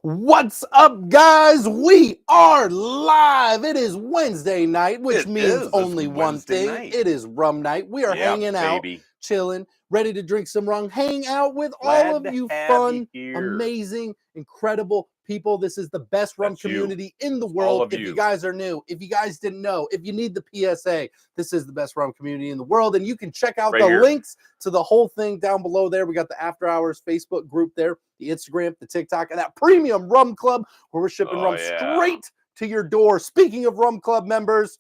What's up, guys? We are live. It is Wednesday night, which means only one thing. It is rum night. We are hanging out, chilling, ready to drink some rum, hang out with all of you fun, amazing, incredible people. This is the best rum community in the world. If you guys are new, if you guys didn't know, if you need the PSA, this is the best rum community in the world. And you can check out the links to the whole thing down below there. We got the After Hours Facebook group there, the Instagram, the TikTok, and that premium rum club where we're shipping rum straight to your door. Speaking of rum club members,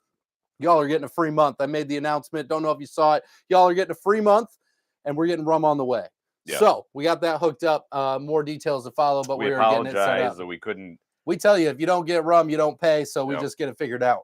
y'all are getting a free month. I made the announcement. Don't know if you saw it. Y'all are getting a free month, and we're getting rum on the way. Yep. So we got that hooked up. More details to follow, but we are getting it set up. That we couldn't. We tell you, if you don't get rum, you don't pay. So we just get it figured out.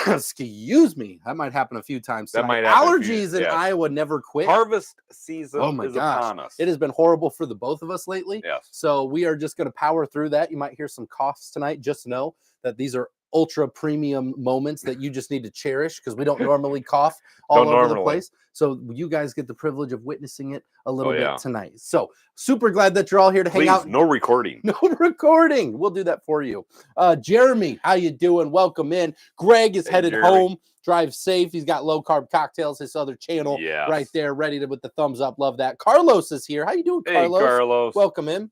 Excuse me. That might happen a few times tonight. That might Allergies in Iowa never quit. Harvest season is upon us. It has been horrible for the both of us lately. Yes. So we are just going to power through that. You might hear some coughs tonight. Just know that these are ultra premium moments that you just need to cherish because we don't normally cough all over the place. So you guys get the privilege of witnessing it a little bit tonight. So super glad that you're all here to hang out. No recording. No recording. We'll do that for you. Jeremy, how you doing? Welcome in. Greg is headed home. Drive safe. He's got Low Carb Cocktails, his other channel right there, ready to with the thumbs up. Love that. Carlos is here. How you doing, Carlos? Hey, Carlos. Welcome in.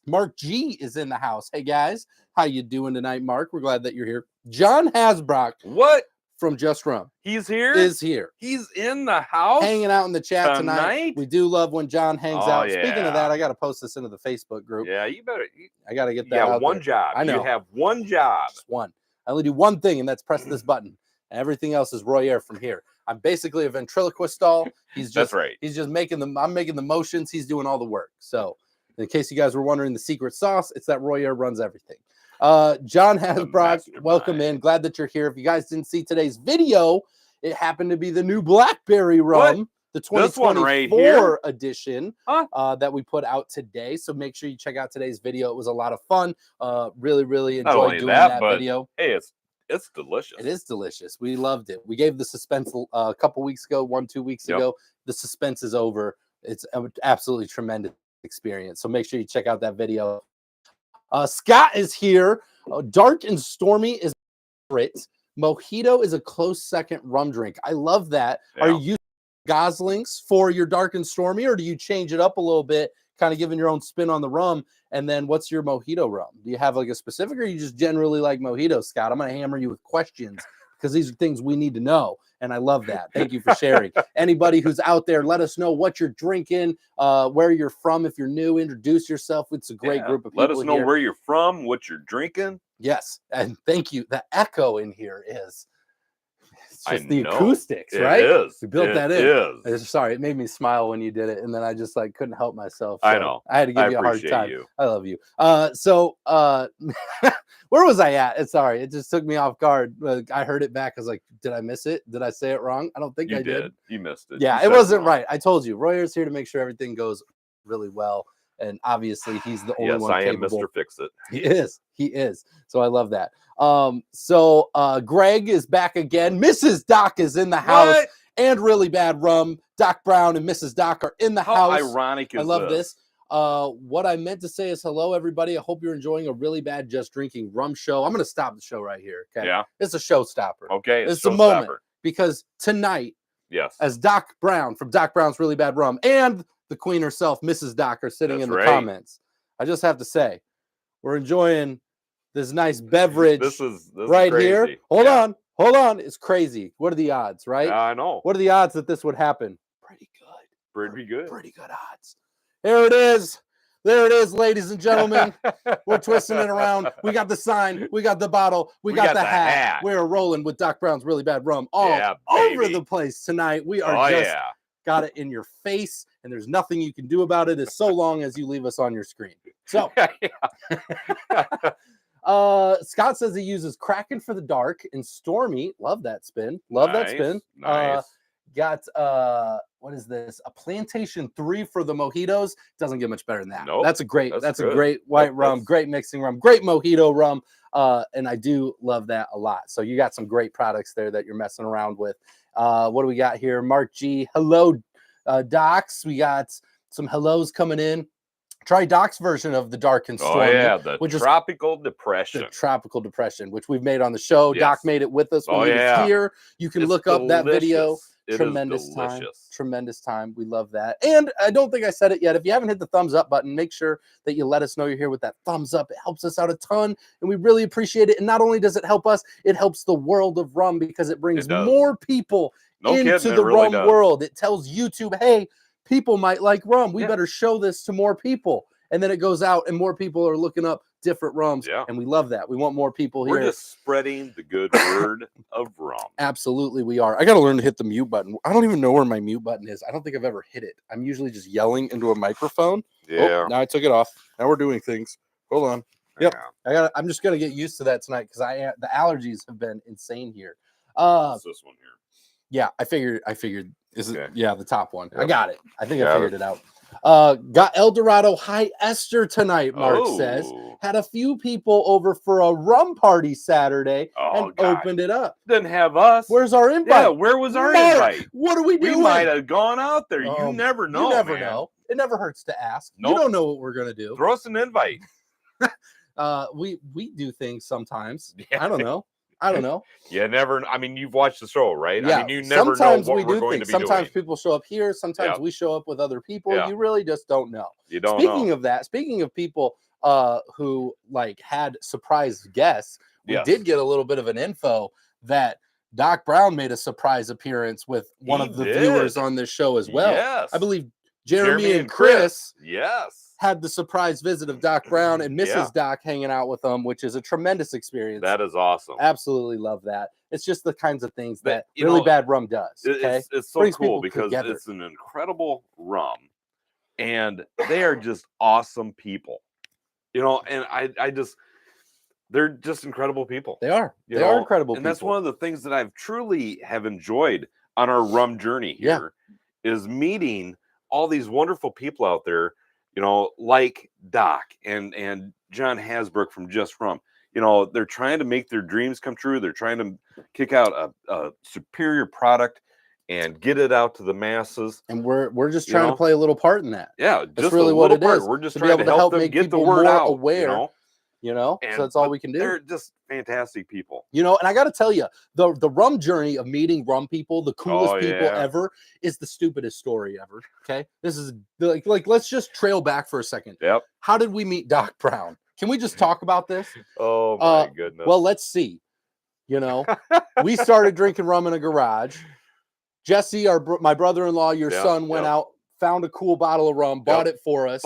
Mark G is in the house. Hey, guys. How you doing tonight, Mark? We're glad that you're here. John Hasbrock. What? From Just Rum. He's here? Is here. He's in the house? Hanging out in the chat tonight. We do love when John hangs out. Yeah. Speaking of that, I got to post this into the Facebook group. Yeah, you better. I got to get that out one there. job. I know. You have one job. Just one. I only do one thing, and that's press this button. Everything else is Royer from here. I'm basically a ventriloquist doll. He's just, that's right. He's just making them. I'm making the motions. He's doing all the work. So in case you guys were wondering the secret sauce, it's that Royer runs everything. John Hasbrock, welcome in. Glad that you're here. If you guys didn't see today's video, it happened to be the new Blackberry rum, the 2024 edition that we put out today. So make sure you check out today's video. It was a lot of fun. Really enjoyed doing that video. Hey, it's delicious. It is delicious. We loved it. We gave the suspense a couple weeks ago, 2 weeks ago. The suspense is over. It's an absolutely tremendous experience. So make sure you check out that video. Scott is here. Dark and Stormy is favorite. Mojito is a close second rum drink. I love that. Are you using Goslings for your Dark and Stormy, or do you change it up a little bit, kind of giving your own spin on the rum? And then what's your Mojito rum? Do you have like a specific, or you just generally like Mojito, Scott? I'm going to hammer you with questions because these are things we need to know. And I love that. Thank you for sharing. Anybody who's out there, let us know what you're drinking, where you're from. If you're new, introduce yourself. It's a great group of people. Let us know where you're from, what you're drinking. Yes. And thank you. The echo in here is just the acoustics, right? It is. We built that in. It is. Sorry, it made me smile when you did it. And then I just like couldn't help myself. So I know. I had to give you a hard time. I love you. Where was I at? Sorry, it just took me off guard. I heard it back. I was like, did I miss it? Did I say it wrong? I don't think I did. You missed it. Yeah, it wasn't right. I told you. Royer's here to make sure everything goes really well. And obviously, he's the only one capable. Yes, I am Mr. Fix-It. He is. He is. So I love that. Greg is back again. Mrs. Doc is in the house. And Really Bad Rum. Doc Brown and Mrs. Doc are in the house. How ironic is I love this. What I meant to say is hello, everybody. I hope you're enjoying a Really Bad Just Drinking Rum show. I'm going to stop the show right here. Okay. Yeah. It's a showstopper. Okay. It's a moment because tonight, as Doc Brown from Doc Brown's Really Bad Rum and the queen herself, Mrs. Doc, are sitting in the comments. I just have to say, we're enjoying this nice beverage. This is right crazy. Here. Hold on. It's crazy. What are the odds, right? I know. What are the odds that this would happen? Pretty good. Pretty good odds. There it is. There it is, ladies and gentlemen. We're twisting it around. We got the sign. We got the bottle. We got the hat. We're rolling with Doc Brown's Really Bad Rum all over the place tonight. We are got it in your face, and there's nothing you can do about it as so long as you leave us on your screen. So, Scott says he uses Kraken for the dark and Stormy. Love that spin. Love that spin. Nice. Got what is this? A Plantation 3 for the mojitos. Doesn't get much better than that. Nope. That's a great white rum, great mixing rum, great mojito rum. And I do love that a lot. So you got some great products there that you're messing around with. What do we got here? Mark G. Hello, Docs. We got some hellos coming in. Try Doc's version of the Dark and Stormy. Oh, yeah, the Tropical Depression. The Tropical Depression, which we've made on the show. Yes. Doc made it with us when he was here. You can look up that video. Tremendous time. Tremendous time. We love that. And I don't think I said it yet. If you haven't hit the thumbs up button, make sure that you let us know you're here with that thumbs up. It helps us out a ton, and we really appreciate it. And not only does it help us, it helps the world of rum because it brings more people into the rum world. It tells YouTube, hey, people might like rum. We better show this to more people. And then it goes out and more people are looking up different rums. Yeah. And we love that. We want more people here. We're just spreading the good word of rum. Absolutely, we are. I got to learn to hit the mute button. I don't even know where my mute button is. I don't think I've ever hit it. I'm usually just yelling into a microphone. Yeah. Oh, now I took it off. Now we're doing things. Hold on. Yep. Yeah. I'm just going to get used to that tonight because the allergies have been insane here. What's this one here? Yeah, I figured. Is it? Yeah, the top one. Yep. I got it. I think I figured it out. Got El Dorado High Ester tonight, Mark says. Had a few people over for a rum party Saturday and opened it up. Didn't have us. Where's our invite? Yeah, where was our invite? What are we doing? We might have gone out there. You never know. You never know. It never hurts to ask. Nope. You don't know what we're gonna do. Throw us an invite. We do things sometimes. Yeah. I don't know. You never. I mean, you've watched the show, right? Yeah. I mean, you never know what we're going to be doing. Sometimes people show up here. Sometimes we show up with other people. Yeah. You really just don't know. You don't know. Speaking of people who like had surprise guests, we did get a little bit of an info that Doc Brown made a surprise appearance with one of the viewers on this show as well. Yes. I believe Jeremy and Chris. Yes. Had the surprise visit of Doc Brown and Mrs. Doc hanging out with them, which is a tremendous experience. That is awesome. Absolutely love that. It's just the kinds of things that really bad rum does. Okay? It's so cool because it's an incredible rum, and they are just awesome people. And I just, they're just incredible people. They are. They are incredible people. And that's one of the things that I've truly have enjoyed on our rum journey here is meeting all these wonderful people out there. Like Doc and John Hasbrook from Just Rum. They're trying to make their dreams come true. They're trying to kick out a superior product and get it out to the masses. And we're just trying to play a little part in that. Yeah, that's really what it is. We're just trying to help them get the word out. Aware. So that's all we can do. They're just fantastic people. And I got to tell you, the rum journey of meeting rum people, the coolest people ever, is the stupidest story ever. Okay, this is like let's just trail back for a second. Yep. How did we meet Doc Brown? Can we just talk about this? Oh my goodness. Well, let's see. We started drinking rum in a garage. Jesse, my brother-in-law, your son, went out, found a cool bottle of rum, bought it for us.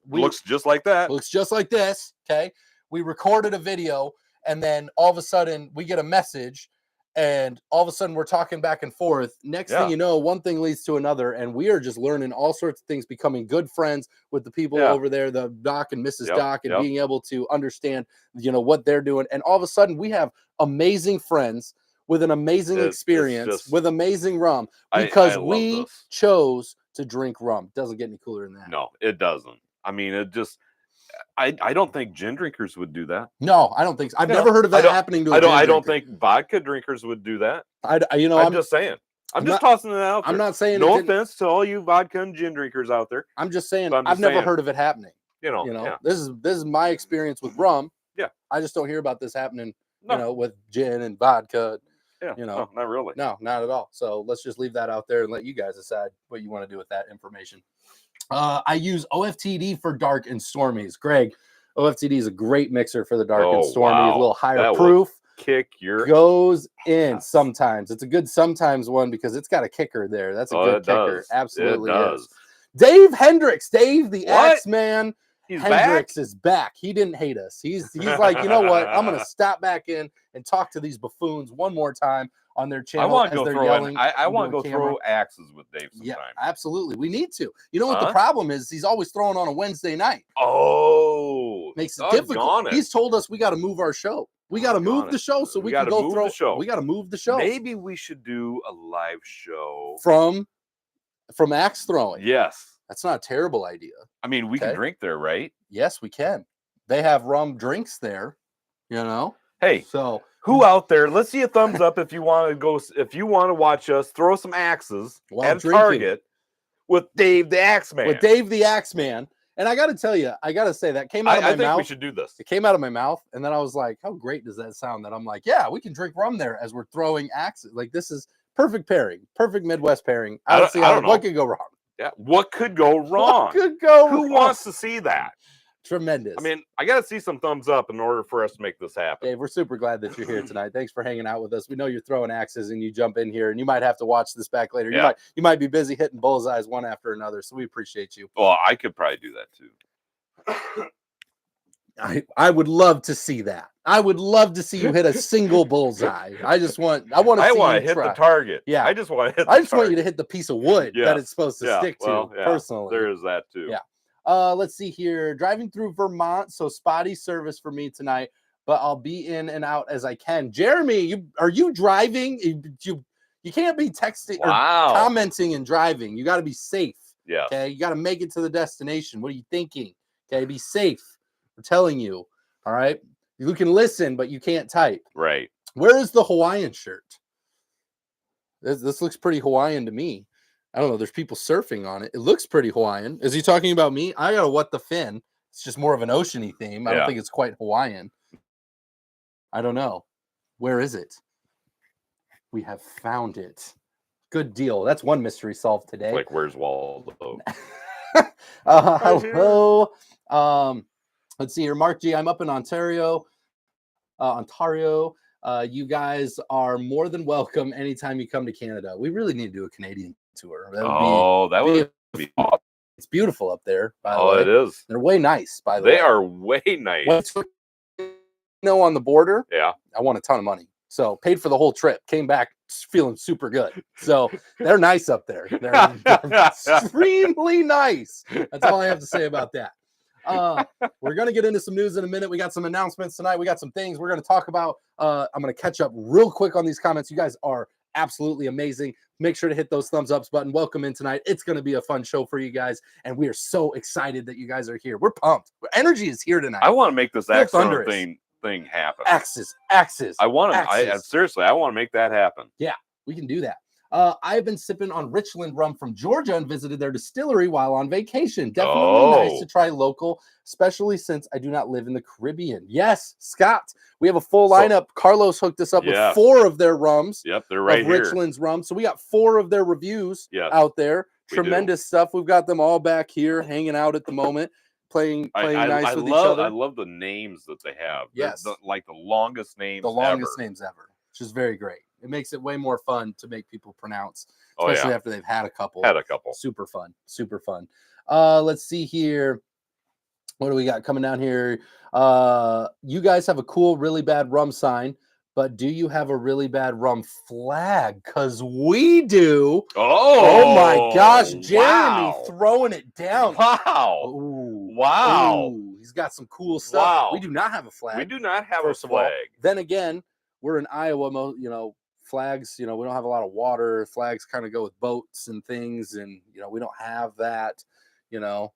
Looks just like that. Looks just like this. Okay. We recorded a video, and then all of a sudden we get a message, and all of a sudden we're talking back and forth. Next thing you know, one thing leads to another, and we are just learning all sorts of things, becoming good friends with the people over there, the Doc and Mrs. Doc, and being able to understand, what they're doing. And all of a sudden we have amazing friends with an amazing experience, with amazing rum, because we chose to drink rum. Doesn't get any cooler than that. No, it doesn't. I mean, it just, I don't think gin drinkers would do that. No, I don't think so. I've never heard of that happening to I don't think vodka drinkers would do that. I'm just saying. I'm just tossing it out there. I'm not saying no offense to all you vodka and gin drinkers out there. I'm just saying I've never heard of it happening. This is my experience with rum. Yeah. I just don't hear about this happening, with gin and vodka. Yeah. No, not really. No, not at all. So let's just leave that out there and let you guys decide what you want to do with that information. I use OFTD for dark and stormies. Greg, OFTD is a great mixer for the dark and stormy. A little higher proof. Kick your goes in sometimes. It's a good sometimes one because it's got a kicker there. That's a good kicker. Does. Absolutely it does. Is. Dave Hendricks, Dave the Axeman. Hendricks is back. He didn't hate us. He's like, you know what? I'm gonna stop back in and talk to these buffoons one more time on their channel. I want to go throw axes with Dave sometime. Yeah, absolutely. We need to. You know what the problem is? He's always throwing on a Wednesday night. Oh, makes it difficult. He's told us we got to move our show. We got to move the show so we can go throw. We got to move the show. Maybe we should do a live show from axe throwing. Yes. That's not a terrible idea. I mean, we can drink there, right? Yes, we can. They have rum drinks there, Hey, so who out there? Let's see a thumbs up if you want to go. If you want to watch us throw some axes at Target with Dave the Axeman. With Dave the Axeman. And I got to tell you, I got to say that came out of my mouth. I think we should do this. It came out of my mouth, and then I was like, how great does that sound? That I'm like, yeah, we can drink rum there as we're throwing axes. Like, this is perfect pairing, perfect Midwest pairing. I don't see what could go wrong. Yeah, what could go wrong? What could go Who wrong? wants to see that? Tremendous. I mean, I got to see some thumbs up in order for us to make this happen. Dave, we're super glad that you're here tonight. Thanks for hanging out with us. We know you're throwing axes and you jump in here, and you might have to watch this back later. Yeah. You might be busy hitting bullseyes one after another, so we appreciate you. Well, I could probably do that too. I would love to see that. I would love to see you hit a single bullseye. I want to hit the target. Yeah. I just want to hit want you to hit the piece of wood that it's supposed to stick to, personally. There is that too. Yeah. Let's see here. Driving through Vermont, so spotty service for me tonight, but I'll be in and out as I can. Jeremy, are you driving? You can't be texting or commenting and driving. You got to be safe. Yeah. Okay. You got to make it to the destination. What are you thinking? Okay. Be safe. We're telling you. All right. You can listen, but you can't type. Right. Where is the Hawaiian shirt? This looks pretty Hawaiian to me. I don't know. There's people surfing on it. It looks pretty Hawaiian. Is he talking about me? I got a what the fin. It's just more of an oceany theme. I don't think it's quite Hawaiian. I don't know. Where is it? We have found it. Good deal. That's one mystery solved today. Like, where's Waldo? Hello. Let's see here. Mark G. I'm up in Ontario. You guys are more than welcome anytime you come to Canada. We really need to do a Canadian tour. That would be awesome. It's beautiful up there, by the way. It is. They're way nice, by the way. They are way nice. On the border, I won a ton of money. So paid for the whole trip. Came back feeling super good. So they're nice up there. They're extremely nice. That's all I have to say about that. We're going to get into some news in a minute. We got some announcements tonight. We got some things we're going to talk about. I'm going to catch up real quick on these comments. You guys are absolutely amazing. Make sure to hit those thumbs up button. Welcome in tonight. It's going to be a fun show for you guys, and we are so excited that you guys are here. We're pumped. Energy is here tonight. I want to make this excellent thing happen. Axes. Seriously, I want to make that happen. Yeah, we can do that. I've been sipping on Richland rum from Georgia and visited their distillery while on vacation. Definitely nice to try local, especially since I do not live in the Caribbean. Yes, Scott, we have a full lineup. Carlos hooked us up with 4 of their rums. Yep, they're right here. Richland's rum. So we got 4 of their reviews out there. Tremendous stuff. We've got them all back here hanging out at the moment. Playing nice with each other. I love the names that they have. Yes. Like the longest names names ever, which is very great. It makes it way more fun to make people pronounce, especially after they've had a couple. Super fun. Let's see here. What do we got coming down here? You guys have a cool, really bad rum sign, but do you have a really bad rum flag? Because we do. Oh my gosh. Jeremy throwing it down. Wow. Ooh. Wow. Ooh. He's got some cool stuff. Wow. We do not have a flag. We do not have a flag. Then again, we're in Iowa, flags, we don't have a lot of water. Flags kind of go with boats and things, and we don't have that. Well,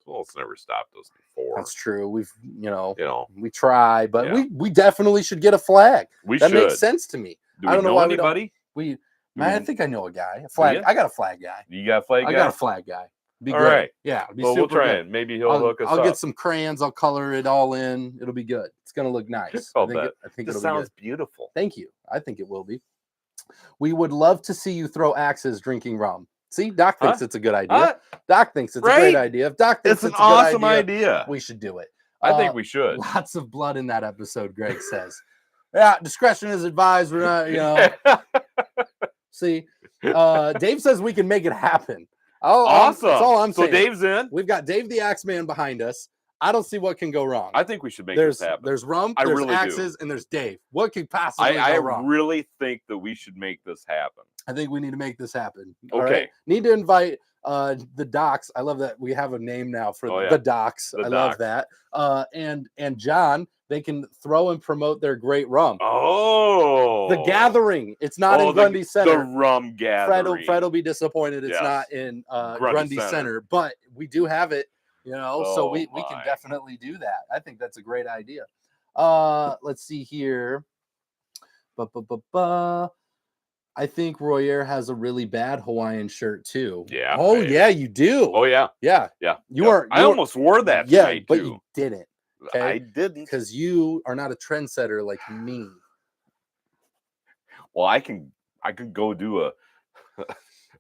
it's never stopped us before. That's true. We've we try, but we definitely should get a flag. That makes sense to me. I don't know why anybody. I think I know a guy. A flag. I got a flag guy. You got a flag guy? I got a flag guy. Be all great. Right. Yeah. We'll try it. Maybe he'll hook us up. I'll get some crayons. I'll color it all in. It'll be good. It's gonna look nice. I think it sounds beautiful. Thank you. I think it will be. We would love to see you throw axes drinking rum. See, Doc thinks it's a good idea. Doc thinks it's a great idea. If Doc thinks it's an awesome idea, we should do it. I think we should. Lots of blood in that episode, Greg says. Yeah, discretion is advised. We're not, See, Dave says we can make it happen. Awesome. That's all I'm saying. So Dave's in. We've got Dave the Axeman behind us. I don't see what can go wrong. I think we should make this happen. There's rum, there's axes, and there's Dave. What could possibly go wrong? I really think that we should make this happen. I think we need to make this happen. Okay. Right? Need to invite the Docs. I love that we have a name now for the Docs. Love that. And John, they can throw and promote their great rum. Oh. The Gathering. It's not in Grundy Center. The Rum Gathering. Fred will be disappointed it's not in Grundy Center. But we do have it. So we can definitely do that. I think that's a great idea. Let's see here. I think Royer has a really bad Hawaiian shirt too. Yeah. Oh, yeah, you do. Oh, yeah. Yeah. Yeah. I almost wore that tonight, but too. you didn't. Okay? I didn't. Because you are not a trendsetter like me. Well, I can go do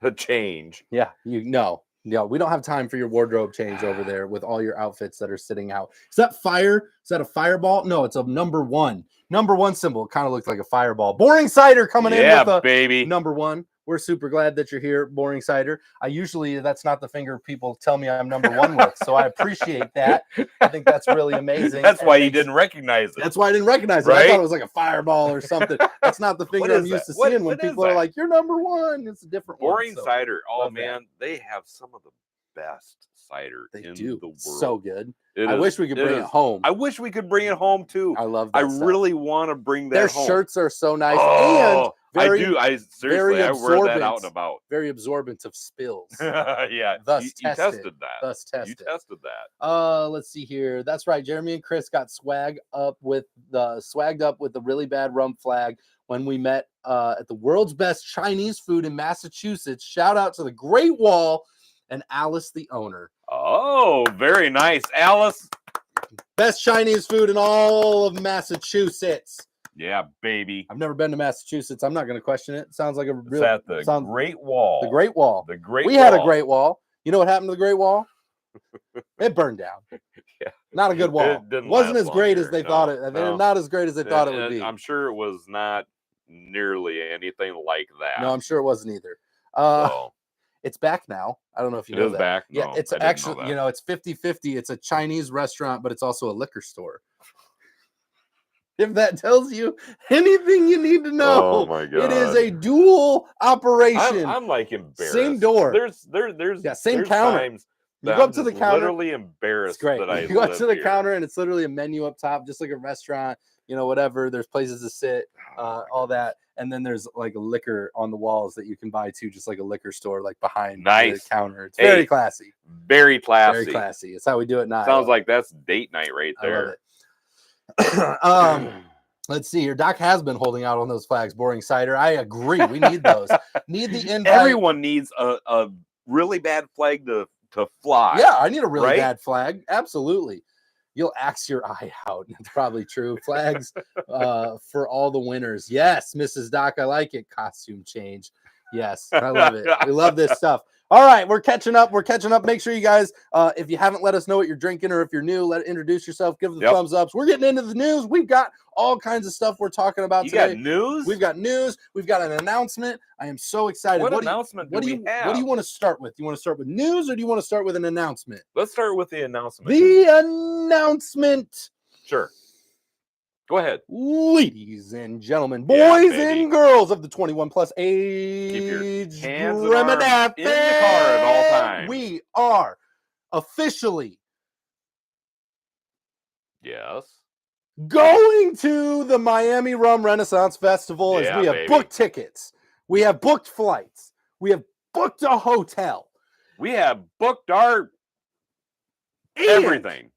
a change. Yeah, no, we don't have time for your wardrobe change over there with all your outfits that are sitting out. Is that fire? Is that a fireball? No, it's a number one. Number one symbol. It kind of looks like a fireball. Boring Cider coming in with a baby. number one. We're super glad that you're here, Boring Cider. That's not the finger people tell me I'm number one with, so I appreciate that. I think that's really amazing. That's why you didn't recognize it. That's why I didn't recognize it. Right? I thought it was like a fireball or something. That's not the finger I'm used to seeing when people are like, "You're number one." It's a different Boring one. Cider. Oh man, they have some of the best cider in the world. So good. I wish we could bring it home. I wish we could bring it home too. I love that. I really want to bring that home. Their shirts are so nice. Oh, and very, I do. I seriously, I wear that out and about. Very absorbent of spills. Yeah. Thus you tested that. Thus tested. You tested that. Let's see here. That's right. Jeremy and Chris got swagged up with the really bad rum flag when we met at the world's best Chinese food in Massachusetts. Shout out to the Great Wall and Alice, the owner. Oh, very nice, Alice. Best Chinese food in all of Massachusetts. Yeah, baby. I've never been to Massachusetts. I'm not going to question it. Sounds like a real. It's at the Great Wall. The Great Wall. The Great We Wall. had a Great Wall. You know what happened to the Great Wall? It burned down. Yeah. Not a good wall. It wasn't as great as they thought it. Not as great as they thought it would be. I'm sure it was not nearly anything like that. No, I'm sure it wasn't either. It's back now. I don't know if you know that. It is back? Yeah, no, it's actually, it's 50-50. It's a Chinese restaurant, but it's also a liquor store. If that tells you anything you need to know. Oh my God. It is a dual operation. I'm like embarrassed. Same door. There's same counter. Times you go up to the counter. Literally embarrassed. It's great. That I you go up to the here. counter and it's literally a menu up top, just like a restaurant, whatever. There's places to sit, all that. And then there's like a liquor on the walls that you can buy too, just like a liquor store, like behind the counter. It's very classy. Very classy. Very classy. It's how we do it now. Sounds like that's date night right there. I love it. Let's see here. Doc has been holding out on those flags. Boring Cider. I agree. We need those. Need the invite. Everyone needs a really bad flag to fly. Yeah, I need a really bad flag. Absolutely. You'll axe your eye out. It's probably true. Flags for all the winners. Yes, Mrs. Doc, I like it. Costume change. Yes, I love it. We love this stuff. All right, we're catching up. Make sure you guys, if you haven't let us know what you're drinking, or if you're new, introduce yourself. Give the thumbs ups. We're getting into the news. We've got all kinds of stuff we're talking about today. Got news? We've got news. We've got an announcement. I am so excited. What announcement do we have? What do you want to start with? Do you want to start with news, or do you want to start with an announcement? Let's start with the announcement. The announcement. Sure. Go ahead. Ladies and gentlemen, boys and girls of the 21 plus age, keep your hands and arms in the car at all times. We are officially going to the Miami Rum Renaissance Festival as we have booked tickets. We have booked flights. We have booked a hotel. We have booked our everything.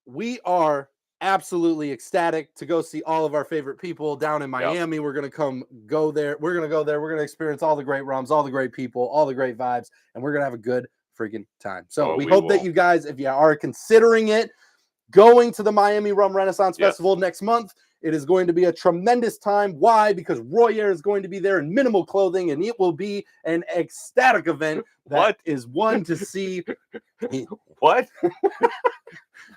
We are absolutely ecstatic to go see all of our favorite people down in Miami. We're going to go there. We're going to go there. We're going to experience all the great rums, all the great people, all the great vibes, and we're going to have a good freaking time. So we hope that you guys, if you are considering it, going to the Miami Rum Renaissance Festival next month, it is going to be a tremendous time. Why? Because Royer is going to be there in minimal clothing, and it will be an ecstatic event that is one to see. What?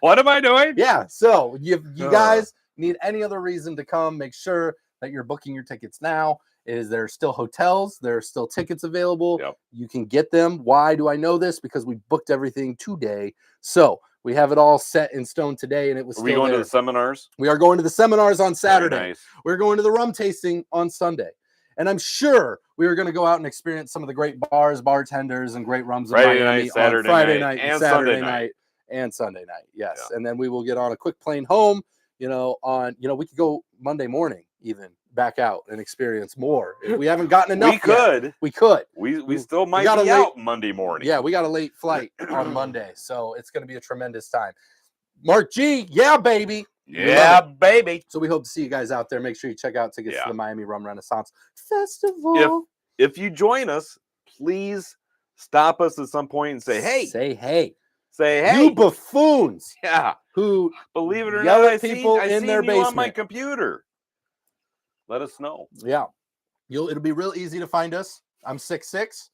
What am I doing? Yeah. So you guys need any other reason to come, make sure that you're booking your tickets now. There are still hotels. There are still tickets available. You can get them. Why do I know this? Because we booked everything today. So we have it all set in stone today, and it was. Are we going to the seminars? We are going to the seminars on Saturday. Nice. We're going to the rum tasting on Sunday. And I'm sure we are going to go out and experience some of the great bars, bartenders, and great rums in Miami on Friday night, and Saturday night, and Sunday night. Yes. Yeah. And then we will get on a quick plane home, we could go Monday morning even back out and experience more. If we haven't gotten enough We could. We still might be out Monday morning. Yeah, we got a late flight on Monday. So it's going to be a tremendous time. Mark G, baby. Yeah, baby. So we hope to see you guys out there. Make sure you check out tickets to the Miami Rum Renaissance Festival. if you join us, please stop us at some point and say hey. You buffoons. Yeah. Who believe it or yell not, at people in their basement on my computer. Let us know. Yeah. It'll be real easy to find us. I'm 6'6",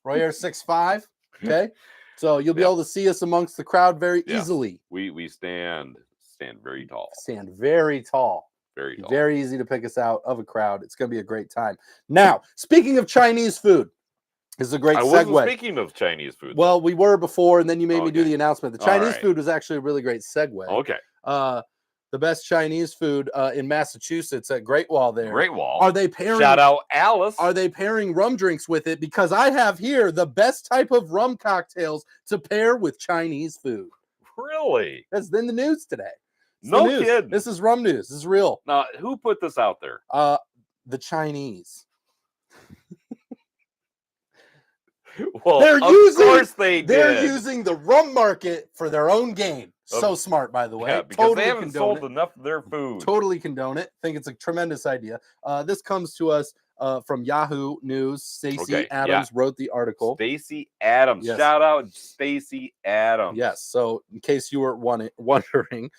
Royer 6'5". Okay. So you'll be able to see us amongst the crowd very easily. We stand very tall. Stand very tall. Very tall. Very easy to pick us out of a crowd. It's going to be a great time. Now, speaking of Chinese food, this is a great segue. I wasn't speaking of Chinese food. Well, we were before, and then you made me do the announcement. The Chinese food was actually a really great segue. Okay. The best Chinese food in Massachusetts at Great Wall there. Great Wall. Are they pairing? Shout out Alice. Are they pairing rum drinks with it? Because I have here the best type of rum cocktails to pair with Chinese food. Really? That's in the news today. No kidding. This is rum news. This is real. Now, who put this out there? The Chinese. Well, they're using the rum market for their own gain. So smart, by the way. Yeah, because they haven't sold enough of their food. Totally condone it. Think it's a tremendous idea. This comes to us from Yahoo News. Stacey Adams wrote the article. Stacey Adams. Yes. Shout out Stacey Adams. Yes. So in case you were wondering,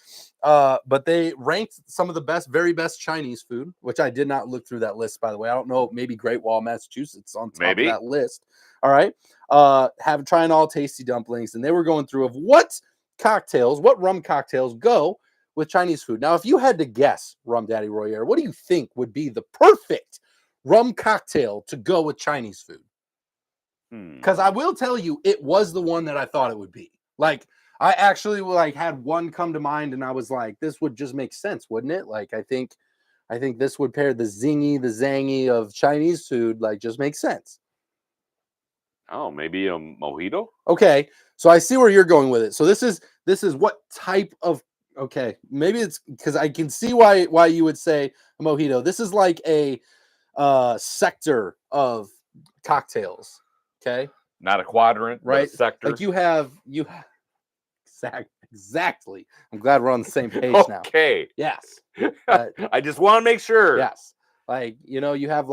but they ranked some of the very best Chinese food, which I did not look through that list, by the way. I don't know. Maybe Great Wall, Massachusetts on top of that list. All right. Trying all tasty dumplings. And they were going through of what rum cocktails go with Chinese food. Now, if you had to guess, Rum Daddy Royer, what do you think would be the perfect rum cocktail to go with Chinese food? Because I will tell you, it was the one that I thought it would be. Like, I actually had one come to mind, and I was like, this would just make sense, wouldn't it? Like, I think this would pair the zingy, the zangy of Chinese food, just makes sense. Oh, maybe a mojito? Okay, so I see where you're going with it. So this is what type of, okay, maybe it's because I can see why you would say a mojito. This is like a sector of cocktails, okay? Not a quadrant, right? But a sector. Like you have exactly. I'm glad we're on the same page now. Okay. Yes. I just want to make sure. Yes. You have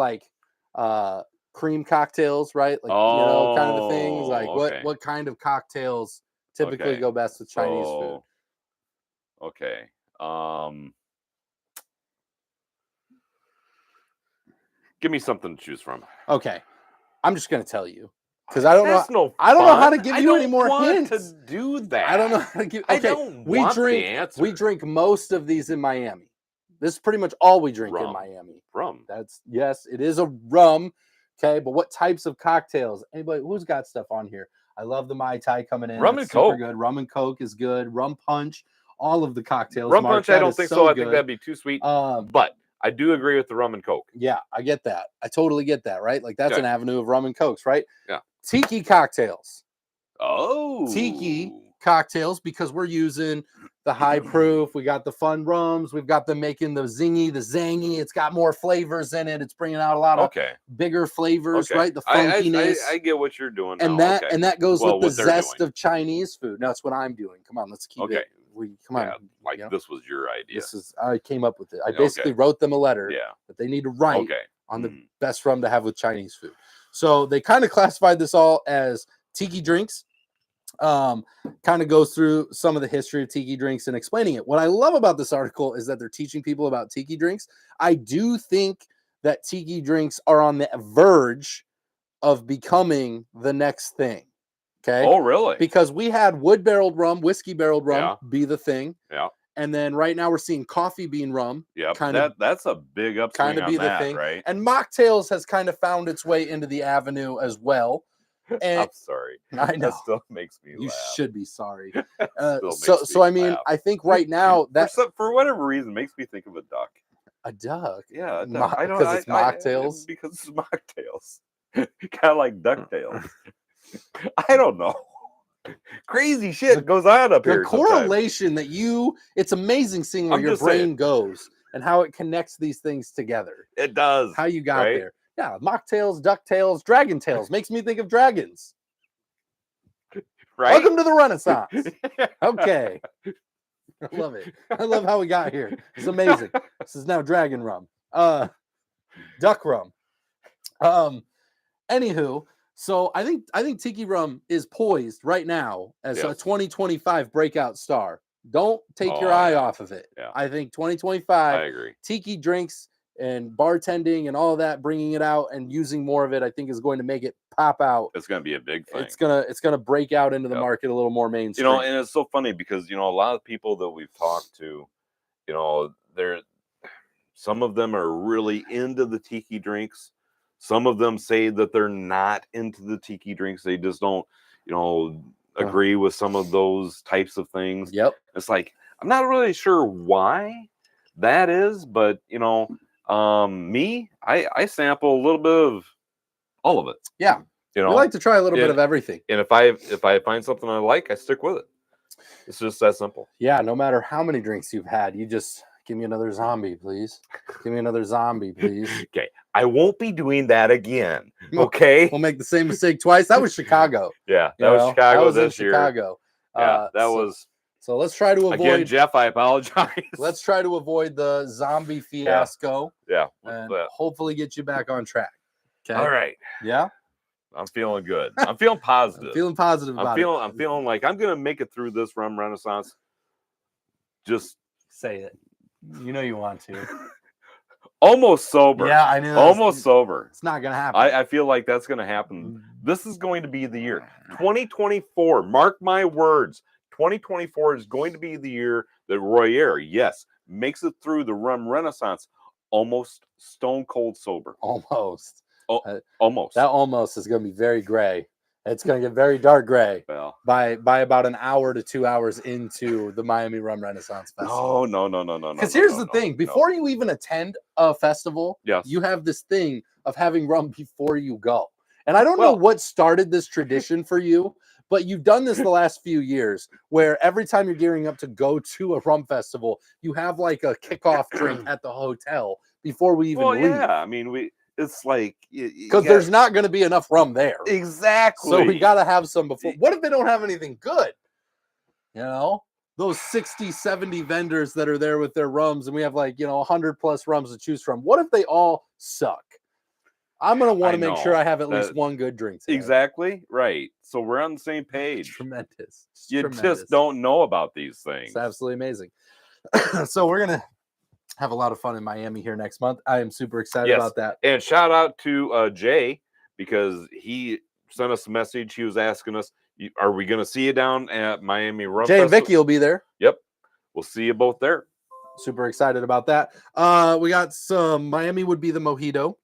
cream cocktails, right? Kind of the things. What kind of cocktails typically go best with Chinese food? Okay. Give me something to choose from. Okay. I'm just gonna tell you. Because I don't know. I don't know how to give you any more hints. To do that. I don't know how to give. Okay, we drink most of these in Miami. This is pretty much all we drink in Miami. Rum. Yes, it is a rum. Okay, but what types of cocktails? Anybody who's got stuff on here? I love the Mai Tai coming in. Rum and Coke. Good. Rum and Coke is good. Rum punch. All of the cocktails. Rum punch, I don't think so. I think that'd be too sweet. But I do agree with the rum and Coke. Yeah, I get that. I totally get that, right? That's an avenue of rum and Cokes, right? Yeah. Tiki cocktails. Oh. Tiki cocktails, because we're using the high proof. We got the fun rums. We've got them making the zingy, the zangy. It's got more flavors in it. It's bringing out a lot of bigger flavors, right? The funkiness. I get what you're doing now. And that goes with the zest of Chinese food. No, that's what I'm doing. Come on, let's keep it. This was your idea. I came up with it. I basically wrote them a letter that they need to write on the best rum to have with Chinese food. So they kind of classified this all as tiki drinks. Kind of goes through some of the history of tiki drinks and explaining it. What I love about this article is that they're teaching people about tiki drinks. I do think that tiki drinks are on the verge of becoming the next thing. Okay. Oh, really? Because we had wood barreled rum, whiskey barreled rum be the thing. Yeah. And then right now we're seeing coffee bean rum. Yeah. That's a big upswing kind of be the thing, right? And mocktails has kind of found its way into the avenue as well. And I'm sorry. I know. That still makes me laugh. You should be sorry. So I mean, I think right now that for whatever reason makes me think of a duck. A duck? Yeah. Because it's mocktails. Because it's mocktails. Kind of like DuckTales. I don't know. Crazy shit goes on up here. The correlation it's amazing seeing where your brain goes and how it connects these things together. It does. How you got there. Yeah, mocktails, ducktails, dragon tails. Makes me think of dragons. Right? Welcome to the Renaissance. Okay. I love it. I love how we got here. It's amazing. This is now dragon rum. Duck rum. Anywho, so I think Tiki Rum is poised right now as a 2025 breakout star. Don't take your eye off of it. Yeah. I think 2025, I agree. Tiki drinks and bartending and all of that, bringing it out and using more of it, I think is going to make it pop out. It's going to be a big thing. It's gonna break out into the market a little more mainstream. And it's so funny because a lot of people that we've talked to, some of them are really into the tiki drinks. Some of them say that they're not into the tiki drinks. They just don't, agree with some of those types of things. Yep. It's like, I'm not really sure why that is, but me, I sample a little bit of all of it. Yeah. We like to try a little bit of everything. And if I find something I like, I stick with it. It's just that simple. Yeah, no matter how many drinks you've had, you just give me another zombie, please. Give me another zombie, please. Okay. I won't be doing that again. Okay. We'll make the same mistake twice. That was Chicago. Yeah, that was Chicago. That was this in year. Chicago. Yeah, that was. So let's try to avoid. Again, Jeff, I apologize. Let's try to avoid the zombie fiasco. Yeah. And hopefully get you back on track. Okay. All right. Yeah. I'm feeling good. I'm feeling positive. I'm feeling positive about it. I'm feeling like I'm gonna make it through this rum renaissance. Just say it. You know you want to. Almost sober. Yeah, I knew. Almost sober. It's not gonna happen. I feel like that's gonna happen. This is going to be the year. 2024. Mark my words. 2024 is going to be the year that Royer, yes, makes it through the rum renaissance almost stone cold sober. Almost. Almost. That almost is going to be very gray. It's going to get very dark gray by about an hour to 2 hours into the Miami Rum Renaissance Festival. No. Because here's the thing. Before you even attend a festival, you have this thing of having rum before you go. And I don't know what started this tradition for you, but you've done this the last few years where every time you're gearing up to go to a rum festival, you have like a kickoff drink at the hotel before we even leave. Yeah. I mean, it's like because there's not going to be enough rum there. Exactly. So we got to have some before. What if they don't have anything good? Those 60, 70 vendors that are there with their rums, and we have 100 plus rums to choose from. What if they all suck? I'm going to want to make sure I have at least one good drink today. Exactly. Right. So we're on the same page. Tremendous. You just don't know about these things. It's absolutely amazing. So we're going to have a lot of fun in Miami here next month. I am super excited about that. And shout out to Jay, because he sent us a message. He was asking us, are we going to see you down at Miami Rum Jay Festival? And Vicky will be there. Yep. We'll see you both there. Super excited about that. We got some Miami would be the mojito,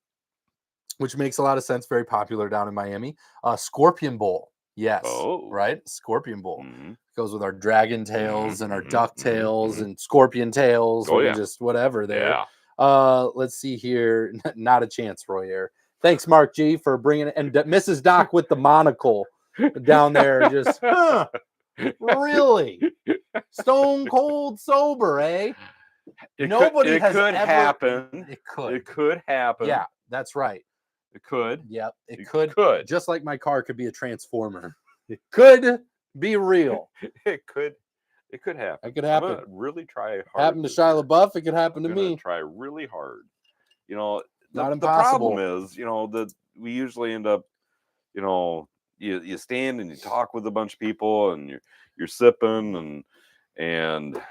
which makes a lot of sense. Very popular down in Miami. Scorpion Bowl. Yes. Oh. Right? Scorpion Bowl. Mm-hmm. Goes with our dragon tails and our duck tails and scorpion tails and just whatever there. Yeah. Let's see here. Not a chance, Royer. Thanks, Mark G, for bringing it. And Mrs. Doc with the monocle down there. Just, really? Stone cold sober, eh? It could happen. It could. It could happen. Yeah, that's right. It could. Yep, it could. Just like my car could be a transformer. It could be real. It could happen. It could happen. I'm gonna really try hard. Happened to Shia LaBeouf. It could happen to me. Try really hard. Not the impossible. problem is, that we usually end up, you stand and you talk with a bunch of people and you're sipping and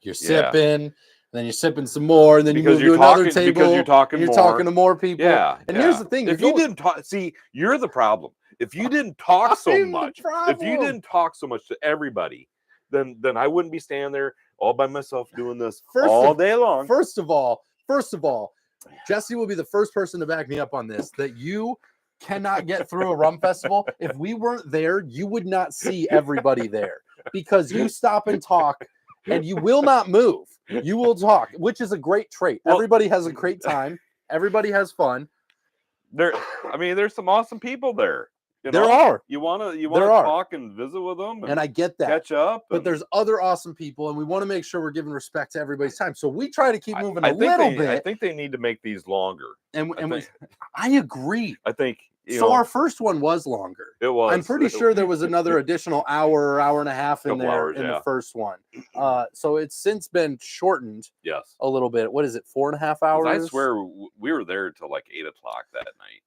you're sipping. Then you're sipping some more, and then you move to another table. Because you're talking more. Talking to more people. Yeah. And here's the thing: if you didn't talk, see, you're the problem. If you didn't talk so much, to everybody, then I wouldn't be standing there all by myself doing this all day long. First of all, Jesse will be the first person to back me up on this. That you cannot get through a rum festival. If we weren't there, you would not see everybody there because you stop and talk. And you will not move. You will talk, which is a great trait. Everybody has a great time. Everybody has fun. There's some awesome people there. There are. You want to talk and visit with them, and I get that. Catch up. But there's other awesome people, and we want to make sure we're giving respect to everybody's time. So we try to keep moving a little bit. I think they need to make these longer. I agree. I think. Our first one was longer. It was. I'm pretty sure there was another additional hour and a half in there in the first one. So it's since been shortened. Yes. A little bit. What is it? 4.5 hours? I swear we were there till like 8 o'clock that night.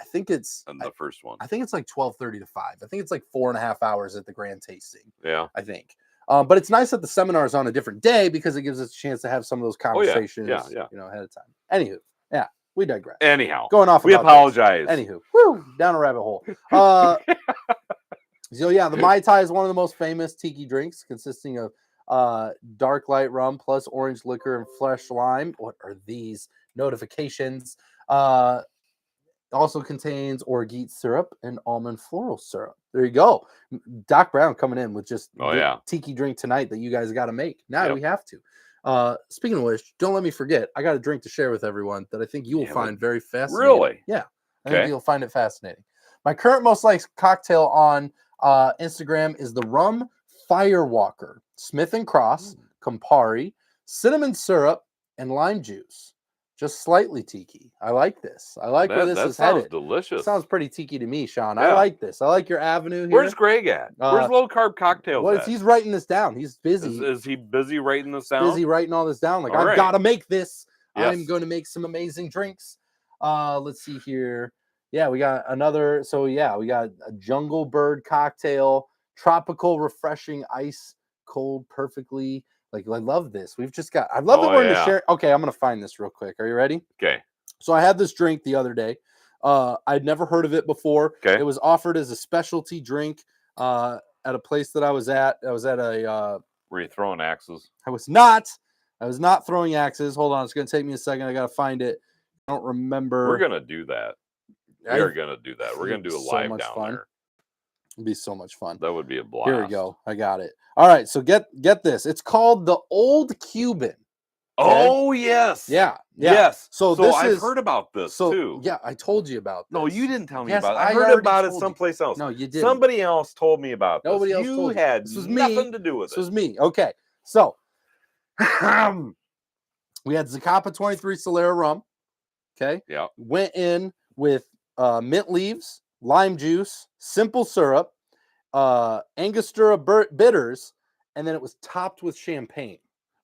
I think it's the first one. I think it's like 12:30 to 5. I think it's like 4.5 hours at the grand tasting. Yeah, I think. But it's nice that the seminar is on a different day because it gives us a chance to have some of those conversations, yeah. ahead of time. Anywho, yeah, we digress. Anyhow, going off. We apologize. This. Anywho, down a rabbit hole. So yeah, the Mai Tai is one of the most famous tiki drinks, consisting of dark light rum plus orange liquor and fresh lime. What are these notifications? Also contains orgeat syrup and almond floral syrup. There you go. Doc Brown coming in with just tiki drink tonight that you guys got to make. Now we have to. Speaking of which, don't let me forget, I got a drink to share with everyone that I think you will find very fascinating. Really? Yeah. I think you'll find it fascinating. My current most liked cocktail on Instagram is the Rum Firewalker, Smith & Cross, Campari, cinnamon syrup, and lime juice. Just slightly tiki. I like this. I like where this is headed. That sounds delicious. It sounds pretty tiki to me, Sean. I like this. I like your avenue here. Where's Greg at? Where's low carb cocktails at? He's writing this down. He's busy. Is he busy writing this down? Busy writing all this down. Like, I've got to make this. Yes. I'm going to make some amazing drinks. Let's see here. Yeah, we got another. So yeah, we got a jungle bird cocktail, tropical, refreshing, ice cold, perfectly. Like, I love this. We've just got. I love that we're going to share. Okay, I'm going to find this real quick. Are you ready? Okay. So I had this drink the other day. I'd never heard of it before. Okay. It was offered as a specialty drink at a place that I was at. I was at a. Were you throwing axes? I was not. I was not throwing axes. Hold on. It's going to take me a second. I got to find it. I don't remember. We're going to do that. We are going to do that. We're going to do a live down there. It'd be so much fun. That would be a blast. Here we go. I got it. All right. So get this. It's called the Old Cuban. Okay? Oh, yes. Yeah. Yes. So I've heard about this too. Yeah, I told you about this. No, you didn't tell me about it. I heard about it someplace else. No, you didn't. Somebody else told me about this. Nobody else told you. Had this was nothing to do with it. This was me. Okay. So we had Zacapa 23 Solera rum. Okay. Yeah. Went in with mint leaves, lime juice, simple syrup, Angostura bitters, and then it was topped with champagne.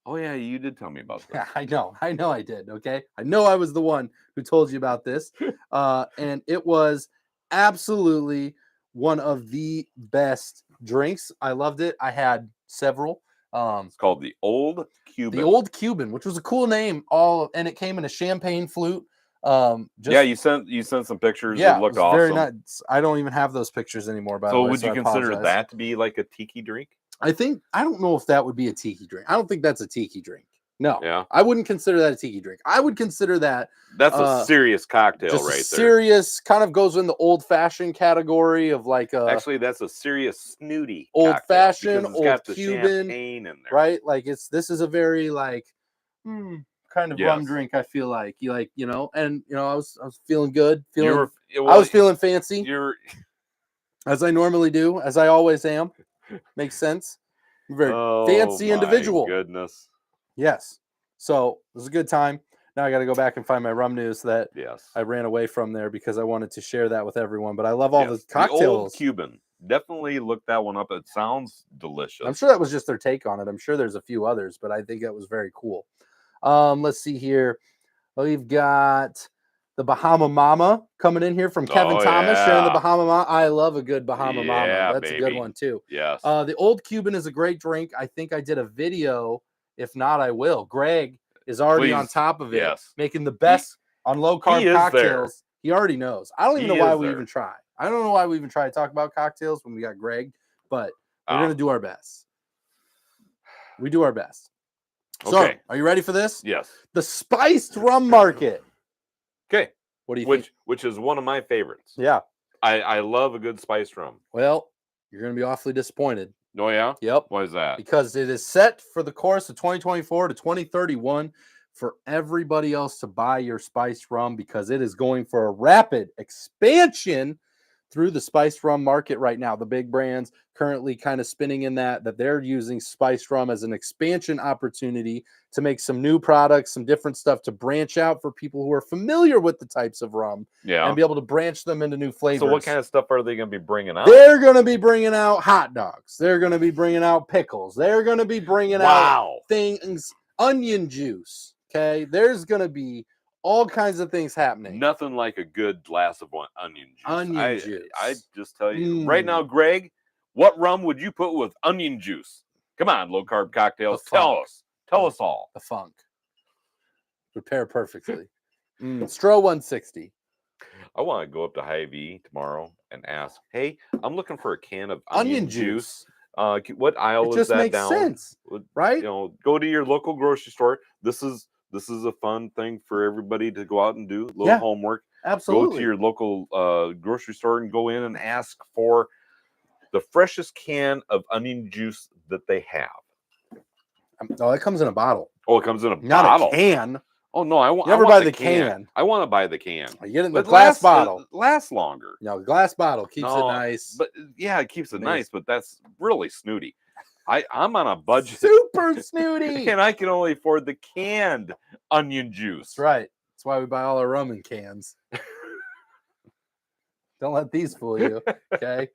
Oh yeah, you did tell me about that. I know I did. Okay. I know I was the one who told you about this. And it was absolutely one of the best drinks. I loved it. I had several. It's called the Old Cuban. The Old Cuban, which was a cool name. And it came in a champagne flute. You sent some pictures. Yeah, it looked awesome. Very nice. I don't even have those pictures anymore. By the way, would you consider that to be like a tiki drink? I don't know if that would be a tiki drink. I don't think that's a tiki drink. No, yeah, I wouldn't consider that a tiki drink. I would consider that that's a serious cocktail, right there. Serious, kind of goes in the old fashioned category of like a. Actually, that's a serious snooty old fashioned, old Cuban, in there. Right? Like this is a very like kind of rum drink. I feel like and I was feeling good, I was feeling fancy. As I normally do, as I always am. Makes sense. Very fancy individual. Goodness. Yes. So it was a good time. Now I got to go back and find my rum news that I ran away from there because I wanted to share that with everyone. But I love all the cocktails. The Old Cuban. Definitely look that one up. It sounds delicious. I'm sure that was just their take on it. I'm sure there's a few others, but I think that was very cool. Let's see here. We've got the Bahama Mama coming in here from Kevin Thomas, sharing the Bahama Mama. I love a good Bahama Mama. That's a good one too. Yes. The Old Cuban is a great drink. I think I did a video. If not, I will. Greg is already on top of it, making the best on low carb cocktails. He already knows. I don't even know why we even try. I don't know why we even try to talk about cocktails when we got Greg, but we're going to do our best. We do our best. Okay. So, are you ready for this? Yes. The spiced rum market. Okay. What do you think? Which is one of my favorites. Yeah. I love a good spiced rum. Well, you're going to be awfully disappointed. Oh, yeah? Yep. Why is that? Because it is set for the course of 2024 to 2031 for everybody else to buy your spiced rum because it is going for a rapid expansion through the spiced rum market right now. The big brands currently kind of spinning in that they're using spiced rum as an expansion opportunity to make some new products, some different stuff to branch out for people who are familiar with the types of rum and be able to branch them into new flavors. So what kind of stuff are they going to be bringing out? They're going to be bringing out hot dogs. They're going to be bringing out pickles. They're going to be bringing out things, onion juice. Okay. There's going to be All kinds of things happening. Nothing like a good glass of onion juice. Onion juice. I just tell you right now, Greg, what rum would you put with onion juice? Come on, low carb cocktails. Tell us all. The funk. Prepare perfectly. Stro 160. I want to go up to Hy-Vee tomorrow and ask, hey, I'm looking for a can of onion juice. What aisle is that down? It just makes sense, right? Go to your local grocery store. This is a fun thing for everybody to go out and do. A little homework. Absolutely. Go to your local grocery store and go in and ask for the freshest can of onion juice that they have. Oh, it comes in a bottle. Oh, it comes in a bottle. Not a can. Oh no, I want. You never buy the can. I want to buy the can. You get it in the glass bottle. Lasts longer. No, glass bottle keeps it nice. But yeah, it keeps it nice. But that's really snooty. I'm on a budget. Super snooty. And I can only afford the canned onion juice. That's right. That's why we buy all our rum in cans. Don't let these fool you. Okay.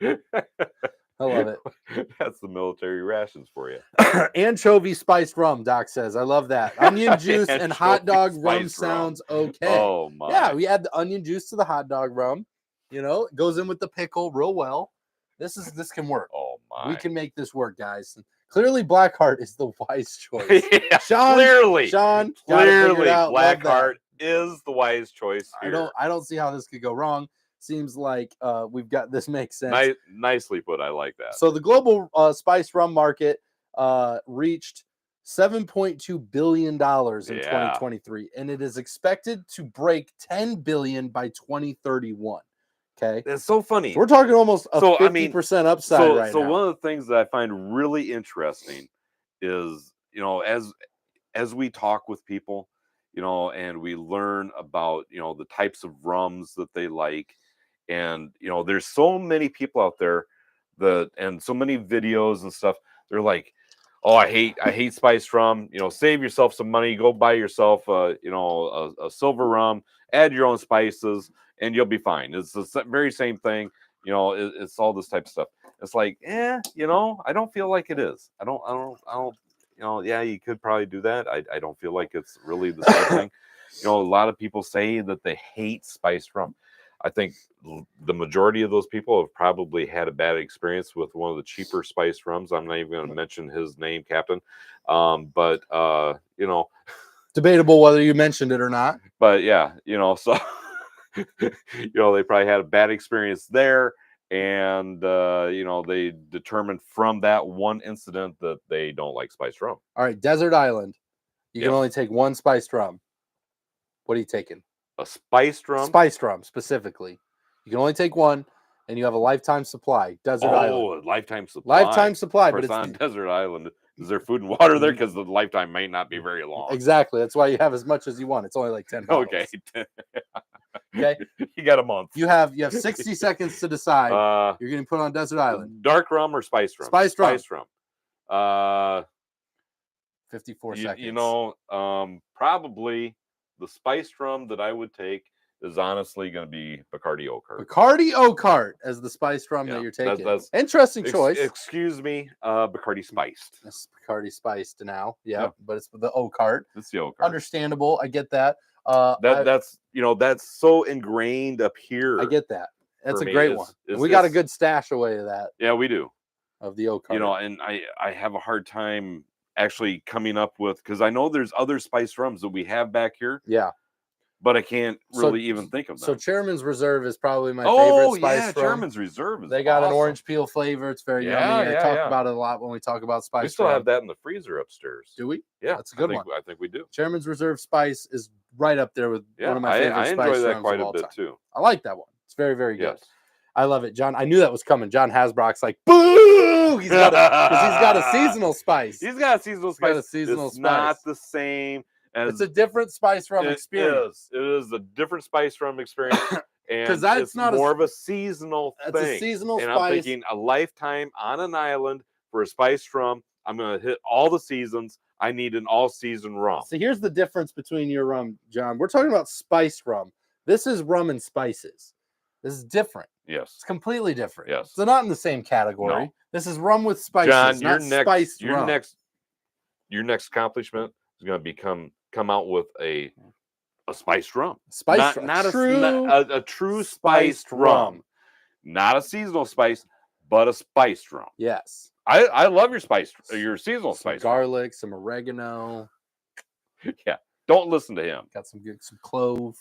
I love it. That's the military rations for you. Anchovy spiced rum, Doc says. I love that. Onion juice and hot dog rum sounds okay. Oh my. Yeah, we add the onion juice to the hot dog rum. It goes in with the pickle real well. This can work. Oh my. We can make this work, guys. Clearly, Blackheart is the wise choice. Yeah, Sean, clearly, Blackheart is the wise choice here. I don't see how this could go wrong. Seems like we've got this makes sense. Nicely put. I like that. So the global spiced rum market reached $7.2 billion in 2023, and it is expected to break $10 billion by 2031. Okay, it's so funny. So we're talking almost a 50% upside right now. So one of the things that I find really interesting is, as we talk with people, and we learn about, the types of rums that they like. And, there's so many people out there and so many videos and stuff. They're like, oh, I hate spiced rum. Save yourself some money. Go buy yourself, a silver rum, add your own spices, and you'll be fine. It's the very same thing. It's all this type of stuff. It's like, I don't feel like it is. I don't, yeah, you could probably do that. I don't feel like it's really the same thing. A lot of people say that they hate spiced rum. I think the majority of those people have probably had a bad experience with one of the cheaper spiced rums. I'm not even going to mention his name, Captain. But debatable whether you mentioned it or not. But yeah, so they probably had a bad experience there, and they determined from that one incident that they don't like spiced rum. All right, Desert Island. You can only take one spiced rum. What are you taking? A spiced rum? Spiced rum, specifically. You can only take one, and you have a lifetime supply. Desert Island. Oh, lifetime supply. Lifetime supply. But it's on Desert Island. Is there food and water there? Because the lifetime may not be very long. Exactly. That's why you have as much as you want. It's only like 10 bottles. Okay. Okay. You got a month. You have 60 seconds to decide. You're going to put on Desert Island. Dark rum or spiced rum? Spiced rum. Spiced rum. 54 seconds. Probably the spiced rum that I would take is honestly going to be Bacardi Oakheart. Bacardi Oakheart as the spiced rum that you're taking. That's interesting choice. Excuse me, Bacardi spiced. It's Bacardi spiced now. Yeah, but it's the Oakheart. It's the Oakheart. Understandable. I get that. That's so ingrained up here. I get that. That's a great one. We got a good stash away of that. Yeah, we do. Of the Oakheart. And I have a hard time actually coming up with, because I know there's other spiced rums that we have back here. Yeah. But I can't really even think of them. So Chairman's Reserve is probably my favorite spiced rum. Chairman's Reserve is They got an orange peel flavor. It's very yummy. I talk about it a lot when we talk about spiced rum. We still have that in the freezer upstairs. Do we? Yeah. That's a good one. I think we do. Chairman's Reserve Spice is right up there with one of my favorite spice rums. I enjoy that quite a bit too. I like that one. It's very, very good. Yes. I love it, John. I knew that was coming. John Hasbrock's like, boo! He's got a seasonal spice. He's got a seasonal spice. It's not the same. It's a different spice rum experience. It is a different spice rum experience. And it's not more of a seasonal thing. It's a seasonal spice. And I'm thinking a lifetime on an island for a spiced rum. I'm going to hit all the seasons. I need an all-season rum. So here's the difference between your rum, John. We're talking about spiced rum. This is rum and spices. This is different. Yes. It's completely different. Yes. They're not in the same category. No. This is rum with spices, John, not spiced rum. Your next accomplishment is going to come out with a a spiced rum. Spiced not true a true spiced rum. Not a seasonal spice, but a spiced rum. Yes. I love your seasonal spice. Garlic, some oregano. Yeah. Don't listen to him. Got some clove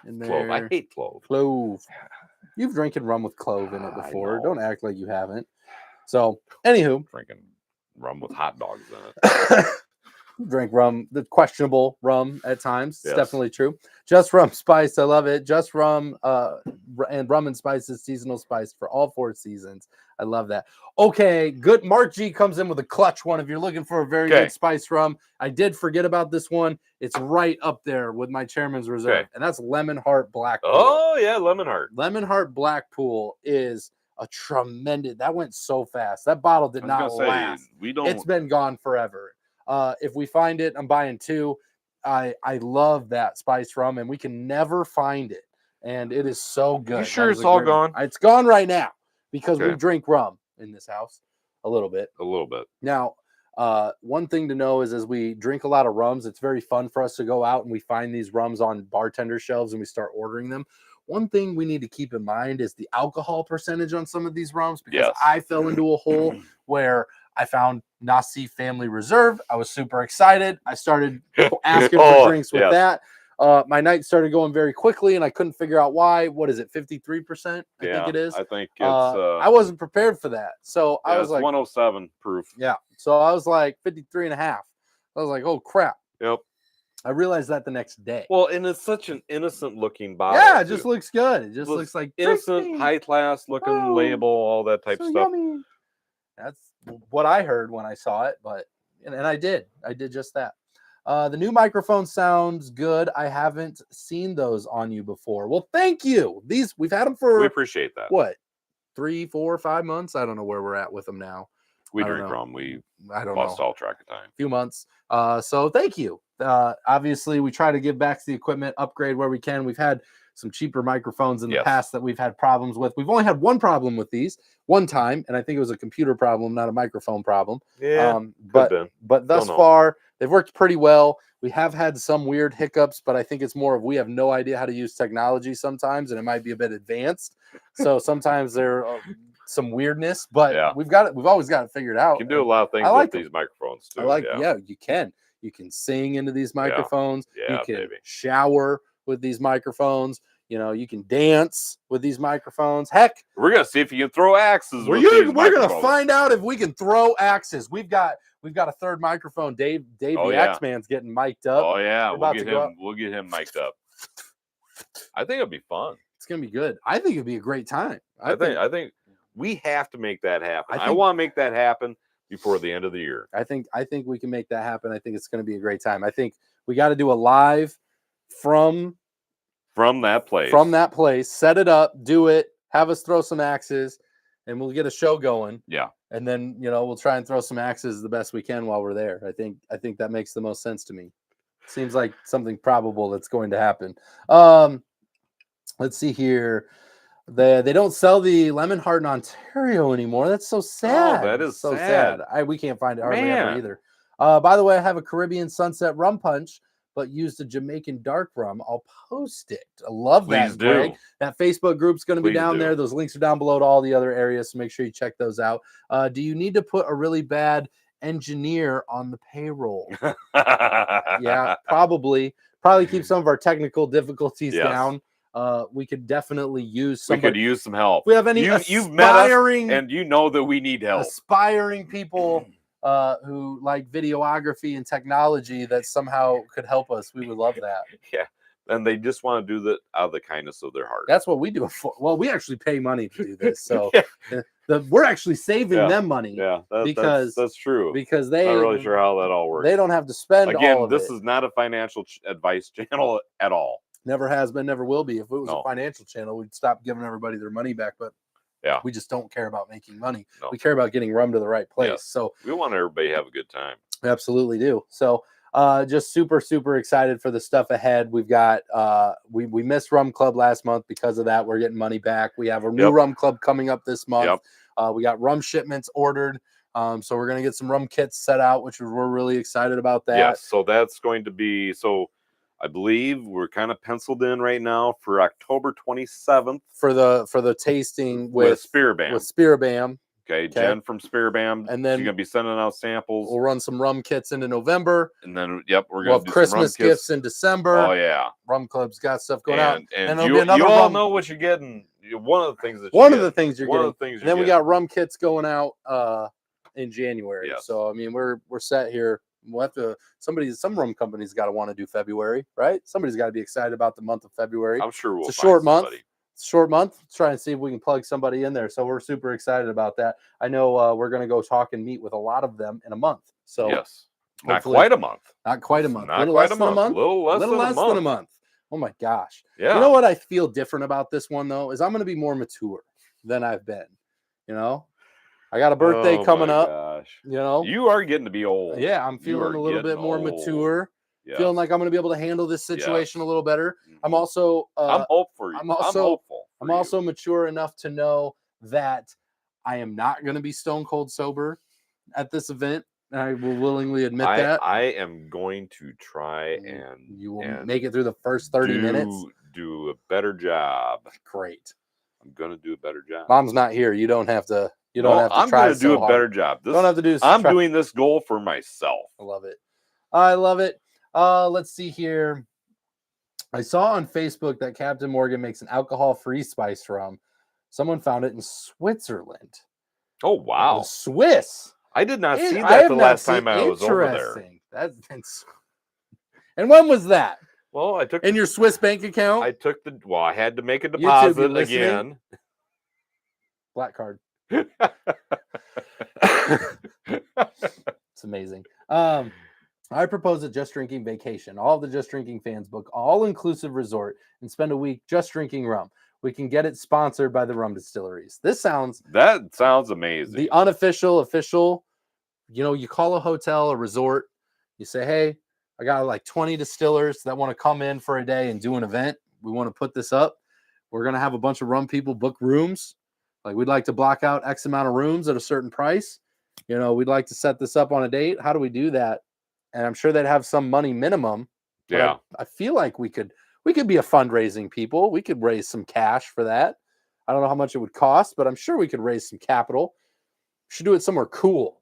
in there. Clove. I hate clove. Clove. You've drinking rum with clove in it before. Don't act like you haven't. So, anywho. Drinking rum with hot dogs in it. Drink rum, the questionable rum at times. It's definitely true. Just Rum Spice, I love it. Just Rum and Rum and Spices, seasonal spice for all 4 seasons. I love that. Okay, good. Mark G comes in with a clutch one. If you're looking for a very good spice rum, I did forget about this one. It's right up there with my Chairman's Reserve, and that's Lemon Heart Blackpool. Oh yeah, Lemon Heart. Lemon Heart Blackpool is a tremendous. That went so fast. That bottle did not last. It's been gone forever. If we find it, I'm buying 2. I love that spice rum, and we can never find it, and it is so good. You sure it's all gone? It's gone right now because we drink rum in this house a little bit. Now, one thing to know is as we drink a lot of rums, it's very fun for us to go out and we find these rums on bartender shelves and we start ordering them. One thing we need to keep in mind is the alcohol percentage on some of these rums, because I fell into a hole where I found Nasi Family Reserve. I was super excited. I started asking for drinks with that. My night started going very quickly, and I couldn't figure out why. What is it, 53%? I think it is. I think it's... I wasn't prepared for that. So I was like... 107 proof. Yeah. So I was like 53 and a half. I was like, oh, crap. Yep. I realized that the next day. Well, and it's such an innocent-looking bottle. Yeah, it just looks good. It just looks like... Innocent, high-class looking label, all that type of stuff. Yummy. That's what I heard when I saw it, and I did just that. The new microphone sounds good. I haven't seen those on you before. Well, thank you. We've had them for... We appreciate that. What? 3, 4, 5 months? I don't know where we're at with them now. We drink rum. I don't lost all track of time. A few months. So thank you. Obviously, we try to give back to the equipment, upgrade where we can. We've had some cheaper microphones in the past that we've had problems with. We've only had one problem with these one time, and I think it was a computer problem, not a microphone problem. Yeah, but thus far, they've worked pretty well. We have had some weird hiccups, but I think it's more of we have no idea how to use technology sometimes, and it might be a bit advanced. So sometimes there some weirdness, but we've always got it figured out. You can do a lot of things with these microphones too. You can. You can sing into these microphones. You can shower with these microphones. You can dance with these microphones. Heck, we're gonna see if you can throw axes. We're gonna find out if we can throw axes. We've got a third microphone. Dave the Axe Man's getting mic'd up. Oh yeah, we'll get him mic'd up. I think it'll be fun. It's gonna be good. I think it'd be a great time. I think we have to make that happen. I want to make that happen before the end of the year. I think we can make that happen. I think it's going to be a great time. I think we got to do a live from that place. From that place, set it up, do it, have us throw some axes, and we'll get a show going. Yeah. And then, we'll try and throw some axes the best we can while we're there. I think that makes the most sense to me. Seems like something probable that's going to happen. Let's see here. They don't sell the Lemon Heart in Ontario anymore. That's so sad. Oh, that is so sad. We can't find it hardly ever either. By the way, I have a Caribbean Sunset Rum Punch, but used a Jamaican dark rum. I'll post it. I love that, Greg. That Facebook group's going to be down there. Those links are down below to all the other areas, so make sure you check those out. Do you need to put a really bad engineer on the payroll? Yeah, probably. Probably keep some of our technical difficulties down. We could definitely use somebody. We could use some help. If we have any you've met us, and you know that we need help. Aspiring people who like videography and technology that somehow could help us. We would love that. Yeah. And they just want to do that out of the kindness of their heart. That's what we do it for. Well, we actually pay money to do this. So we're actually saving them money. Yeah, that's true. Because I'm not really sure how that all works. They don't have to spend all of this is not a financial advice channel at all. Never has been, never will be. If it was a financial channel, we'd stop giving everybody their money back. But we just don't care about making money. No. We care about getting rum to the right place. Yes. So we want everybody to have a good time. We absolutely do. So just super, super excited for the stuff ahead. We've got we missed Rum Club last month because of that. We're getting money back. We have a new Rum Club coming up this month. We got rum shipments ordered. So we're gonna get some rum kits set out, which we're really excited about that. Yes, so that's going to be I believe we're kind of penciled in right now for October 27th for the tasting with Spear Bam. With Spear Bam. Okay, Jen from Spear Bam. And then she's gonna be sending out samples. We'll run some rum kits into November. And then we're gonna do Christmas some rum gifts in December. Oh yeah. Rum Club's got stuff going out. And you all know what you're getting. One of the things that one of the things you're getting. And then we got rum kits going out in January. Yes. So I mean we're set here. We'll have to some rum companies got to want to do February, right? Somebody's got to be excited about the month of February. I'm sure it's a short month. It's a short month. Let's try and see if we can plug somebody in there. So we're super excited about that. I know we're going to go talk and meet with a lot of them in a month. So yes, not quite a month. Not quite a month. Not quite a month. A little less than a month. Oh my gosh. Yeah. You know what I feel different about this one though is I'm going to be more mature than I've been. You know, I got a birthday coming up. Gosh. You know, you are getting to be old. Yeah, I'm feeling a little bit more mature. Yes. Feeling like I'm going to be able to handle this situation a little better. I'm also. I'm hopeful for you. I'm also mature enough to know that I am not going to be stone cold sober at this event. I will willingly admit that. I am going to try and you will make it through the first 30 minutes. Do a better job. Great. I'm going to do a better job. Mom's not here. You don't have to. You don't have to try. I'm going to do a better job. Don't have to do. I'm doing this goal for myself. I love it. I love it. Let's see here. I saw on Facebook that Captain Morgan makes an alcohol-free spiced rum. Someone found it in Switzerland. Oh wow, Swiss. I did not see that the last time I was over there. And when was that? Well, I took in your Swiss bank account. I had to make a deposit again. Black card. It's amazing. I propose a Just Drinking vacation. All the Just Drinking fans book all-inclusive resort and spend a week just drinking rum. We can get it sponsored by the rum distilleries. That sounds amazing. The unofficial, official, you call a hotel, a resort, you say, hey, I got like 20 distillers that want to come in for a day and do an event. We want to put this up. We're going to have a bunch of rum people book rooms. Like we'd like to block out X amount of rooms at a certain price. We'd like to set this up on a date. How do we do that? And I'm sure they'd have some money minimum. Yeah. I feel like we could be a fundraising people. We could raise some cash for that. I don't know how much it would cost, but I'm sure we could raise some capital. We should do it somewhere cool.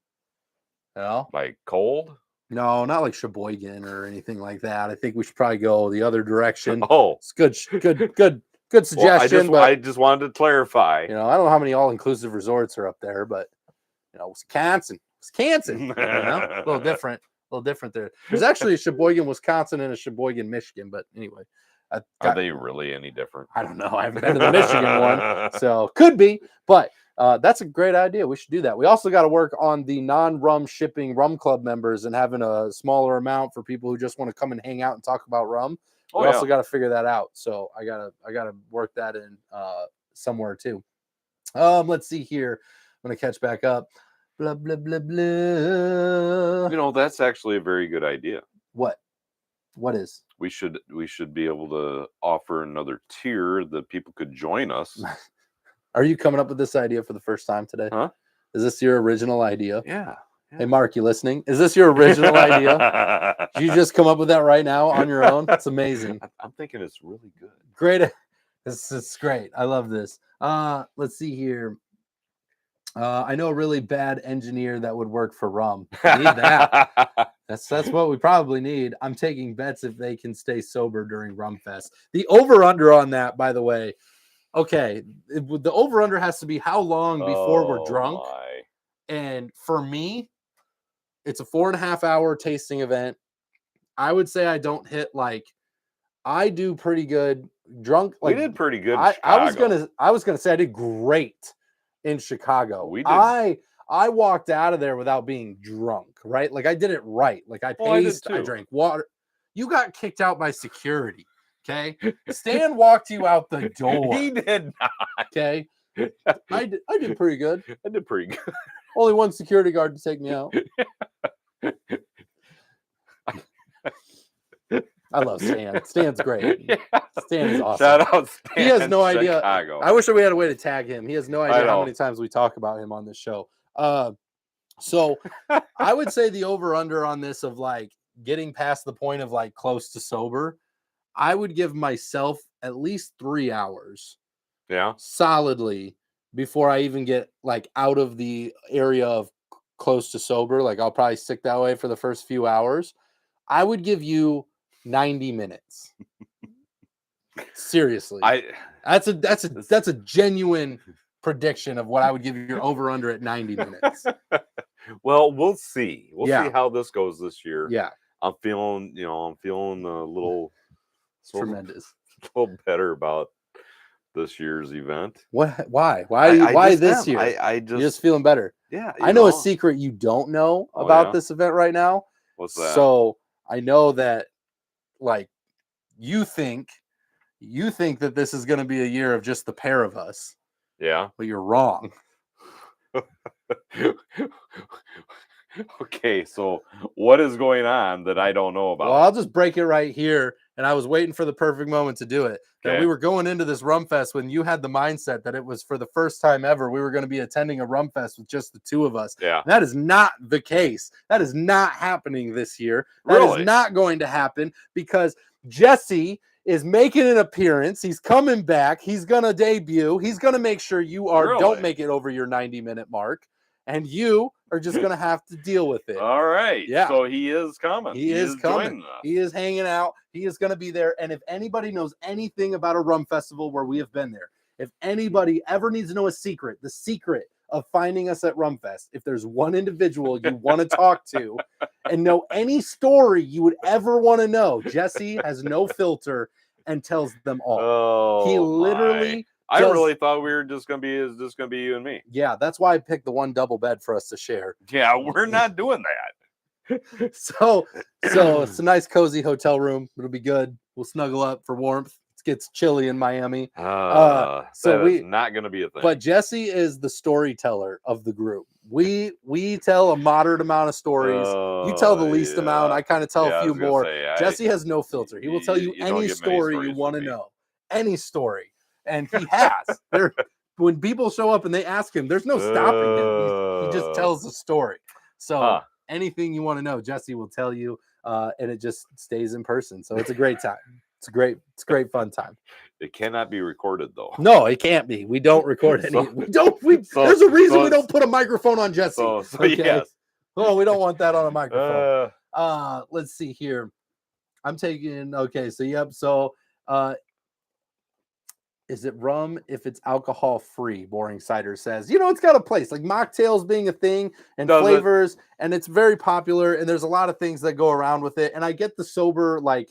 Like cold? No, not like Sheboygan or anything like that. I think we should probably go the other direction. Oh, it's good suggestion. Well, I just wanted to clarify. I don't know how many all-inclusive resorts are up there, but Wisconsin, a little different. A little different there. There's actually a Sheboygan, Wisconsin, and a Sheboygan, Michigan. But anyway, are they really any different? I don't know. I haven't been to the Michigan one, so could be. But that's a great idea. We should do that. We also got to work on the non-rum shipping rum club members and having a smaller amount for people who just want to come and hang out and talk about rum. We also got to figure that out. So I gotta work that in somewhere too. Let's see here. I'm gonna catch back up. Blah, blah, blah, blah. That's actually a very good idea. What is? We should be able to offer another tier that people could join us. Are you coming up with this idea for the first time today? Huh? Is this your original idea? Yeah. Hey, Mark, you listening? Is this your original idea? Did you just come up with that right now on your own? That's amazing. I'm thinking it's really good. Great. This is great. I love this. Let's see here. I know a really bad engineer that would work for rum. I need that. That's what we probably need. I'm taking bets if they can stay sober during Rum Fest. The over-under on that, by the way. Okay, the over-under has to be how long before we're drunk. My. And for me, it's a 4.5 hour tasting event. I would say I don't hit I do pretty good drunk. We did pretty good. I was gonna say I did great in Chicago. We did. I walked out of there without being drunk, right? Like I did it right. Like I paced, I drank water. You got kicked out by security. Okay. Stan walked you out the door. He did not. Okay. I did pretty good. I did pretty good. Only one security guard to take me out. I love Stan. Stan's great. Yeah. Stan is awesome. Shout out Stan. He has no idea. Chicago. I wish we had a way to tag him. He has no idea how many times we talk about him on this show. So I would say the over-under on this of getting past the point of close to sober I would give myself at least 3 hours. Yeah. Solidly before I even get like out of the area of close to sober. Like I'll probably stick that way for the first few hours. I would give you 90 minutes. Seriously. That's a genuine prediction of what I would give your over under at 90 minutes. Well, we'll see. We'll see how this goes this year. Yeah. I'm feeling a little tremendous. A little better about this year's event. What? Why this year? You're just feeling better. Yeah. I know a secret you don't know about this event right now. What's that? So I know that like you think that this is going to be a year of just the pair of us. Yeah. But you're wrong. Okay, so what is going on that I don't know about? Well, I'll just break it right here. And I was waiting for the perfect moment to do it. Okay. That we were going into this Rum Fest when you had the mindset that it was for the first time ever we were going to be attending a Rum Fest with just the two of us. Yeah. And that is not the case. That is not happening this year. That is not going to happen because Jesse is making an appearance. He's coming back. He's going to debut. He's going to make sure you don't make it over your 90-minute mark. And you are just going to have to deal with it. All right. Yeah. So he is coming. He is coming. He is hanging out. He is going to be there. And if anybody knows anything about a rum festival where we have been there, if anybody ever needs to know a secret, the secret of finding us at Rum Fest, if there's one individual you want to talk to and know any story you would ever want to know, Jesse has no filter and tells them all. Oh, he literally... I really thought we were just gonna be you and me. Yeah, that's why I picked the one double bed for us to share. Yeah, we're not doing that. So it's a nice cozy hotel room. It'll be good. We'll snuggle up for warmth. It gets chilly in Miami. So it's not gonna be a thing. But Jesse is the storyteller of the group. We tell a moderate amount of stories. You tell the least amount. I kind of tell a few more. Jesse has no filter. He will tell you any story you want to know. Any story. And he has. When people show up and they ask him, there's no stopping him. He just tells the story. So anything you want to know, Jesse will tell you, and it just stays in person. So it's a great time. It's a great fun time. It cannot be recorded though. No, it can't be. We don't record any. There's a reason we don't put a microphone on Jesse. Okay? Yes. Oh, we don't want that on a microphone. Let's see here. I'm taking. Okay, so yep. So. Is it rum if it's alcohol free? Boring Cider says, it's got a place like mocktails being a thing and flavors, and it's very popular. And there's a lot of things that go around with it. And I get the sober like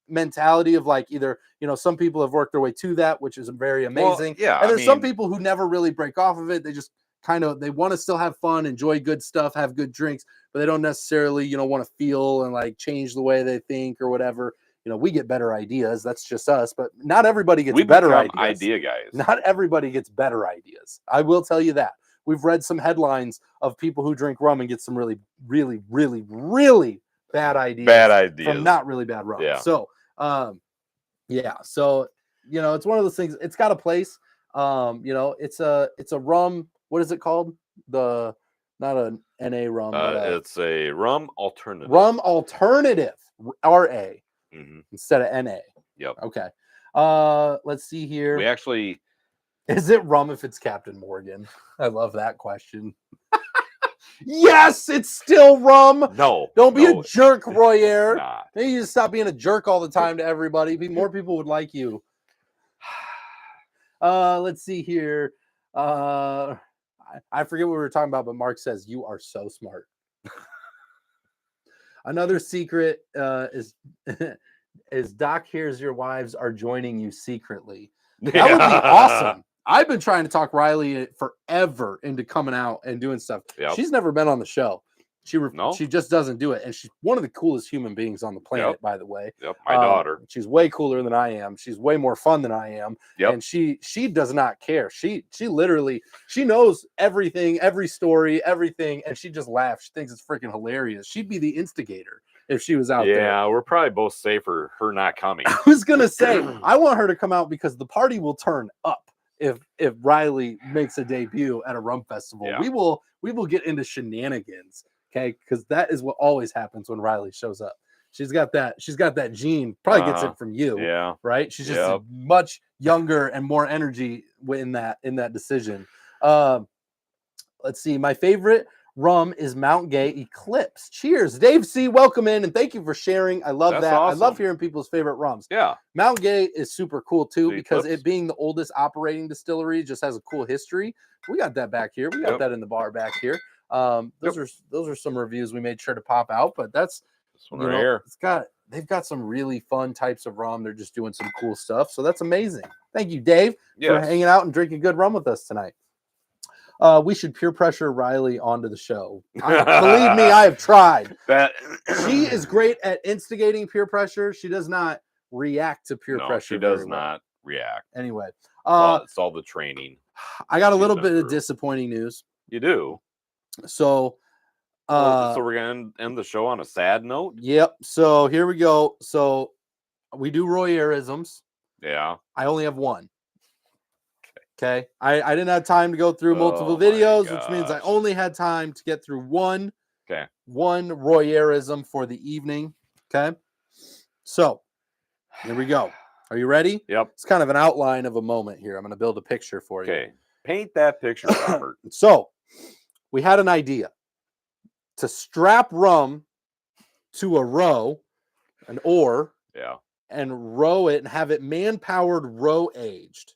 mentality of like either, some people have worked their way to that, which is very amazing. Well, yeah. And there's some people who never really break off of it. They just they want to still have fun, enjoy good stuff, have good drinks, but they don't necessarily, want to feel and like change the way they think or whatever. We get better ideas. That's just us, but not everybody gets better ideas. Idea guys. Not everybody gets better ideas. I will tell you that. We've read some headlines of people who drink rum and get some really, really, really, really bad ideas. From not really bad rum. Yeah. So, yeah. So, it's one of those things. It's got a place. It's a rum. What is it called? Not a NA rum. It's a rum alternative. Rum alternative. RA. Mm-hmm. Instead of NA. Yep. Okay. Let's see here. We actually... Is it rum if it's Captain Morgan? I love that question. Yes, it's still rum. No. Don't be a jerk, Royer. Nah. Maybe you just stop being a jerk all the time to everybody. More people would like you. Let's see here. I forget what we were talking about, but Mark says, you are so smart. Another secret is Doc hears your wives are joining you secretly. That would be awesome. I've been trying to talk Riley forever into coming out and doing stuff. Yep. She's never been on the show. She just doesn't do it. And she's one of the coolest human beings on the planet, by the way. Yep, my daughter. She's way cooler than I am. She's way more fun than I am. Yep. And she does not care. She literally, she knows everything, every story, everything, and she just laughs. She thinks it's freaking hilarious. She'd be the instigator if she was out there. Yeah, we're probably both safer her not coming. I was gonna say, I want her to come out because the party will turn up if Riley makes a debut at a rum festival. Yeah. We will get into shenanigans. Okay, because that is what always happens when Riley shows up. She's got that gene. Probably gets it from you. Yeah. Right. She's just much younger and more energy in that decision. Let's see. My favorite rum is Mount Gay Eclipse. Cheers, Dave C. Welcome in and thank you for sharing. I love that. Awesome. I love hearing people's favorite rums. Yeah. Mount Gay is super cool too because it being the oldest operating distillery just has a cool history. We got that back here. We got that in the bar back here. Those are some reviews we made sure to pop out, but that's this one right here. They've got some really fun types of rum. They're just doing some cool stuff. So that's amazing. Thank you, Dave, for hanging out and drinking good rum with us tonight. We should peer pressure Riley onto the show. Believe me, I have tried. She is great at instigating peer pressure. She does not react to peer pressure. She does not react. Anyway, it's all the training. I got a little bit of disappointing news. You do? So we're going to end the show on a sad note? Yep. So here we go. So we do Royerisms. Yeah. I only have one. Okay. I didn't have time to go through multiple videos, which means I only had time to get through one Royerism for the evening. Okay. So here we go. Are you ready? Yep. It's kind of an outline of a moment here. I'm going to build a picture for you. Okay. Paint that picture, Robert. So we had an idea to strap rum to a row, an oar, and row it and have it man-powered row aged.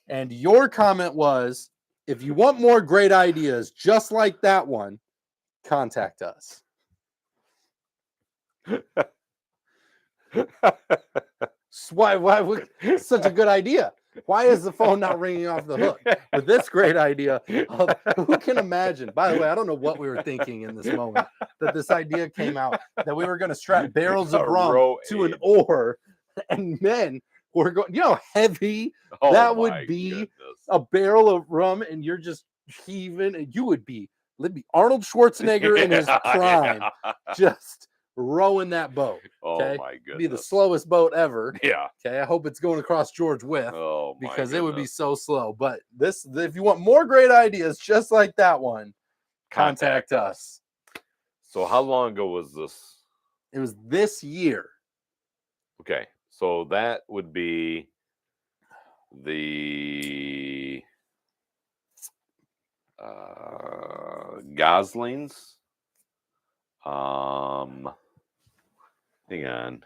And your comment was, if you want more great ideas just like that one, contact us. Why such a good idea? Why is the phone not ringing off the hook with this great idea? Who can imagine? By the way, I don't know what we were thinking in this moment that this idea came out, that we were going to strap barrels of rum to an oar, and then we're going, you know how heavy that would be, a barrel of rum, and you're just heaving, and it'd be Arnold Schwarzenegger in his prime, just rowing that boat. Okay? Oh my goodness. Be the slowest boat ever. Yeah. Okay. I hope it's going across George Wythe. Oh my because it would be so slow. But if you want more great ideas just like that one, contact us. So how long ago was this? It was this year. Okay. So that would be the Goslings. Hang on.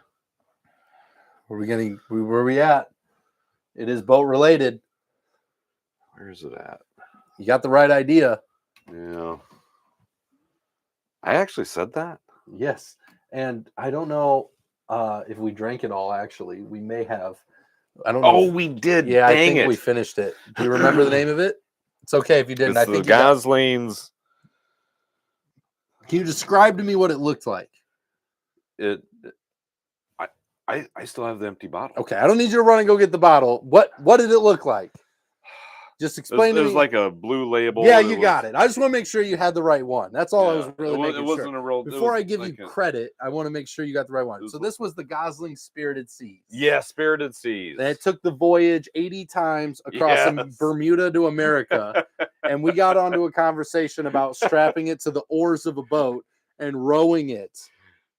Where are we at? It is boat related. Where is it at? You got the right idea. Yeah. I actually said that? Yes. And I don't know if we drank it all, actually. We may have. I don't know. Oh, we did. Yeah, Dang, I think we finished it. Do you remember the name of it? It's okay if you didn't. It's the Goslings. Can you describe to me what it looked like? I still have the empty bottle. Okay, I don't need you to run and go get the bottle. What did it look like? Just explain to me. It was like a blue label. Yeah, you got it. I just want to make sure you had the right one. That's all I was really making sure. It wasn't a real. Before I give you credit, I want to make sure you got the right one. So this was the Gosling Spirited Seas. Yeah, Spirited Seas. And it took the voyage 80 times across from Bermuda to America. And we got onto a conversation about strapping it to the oars of a boat and rowing it.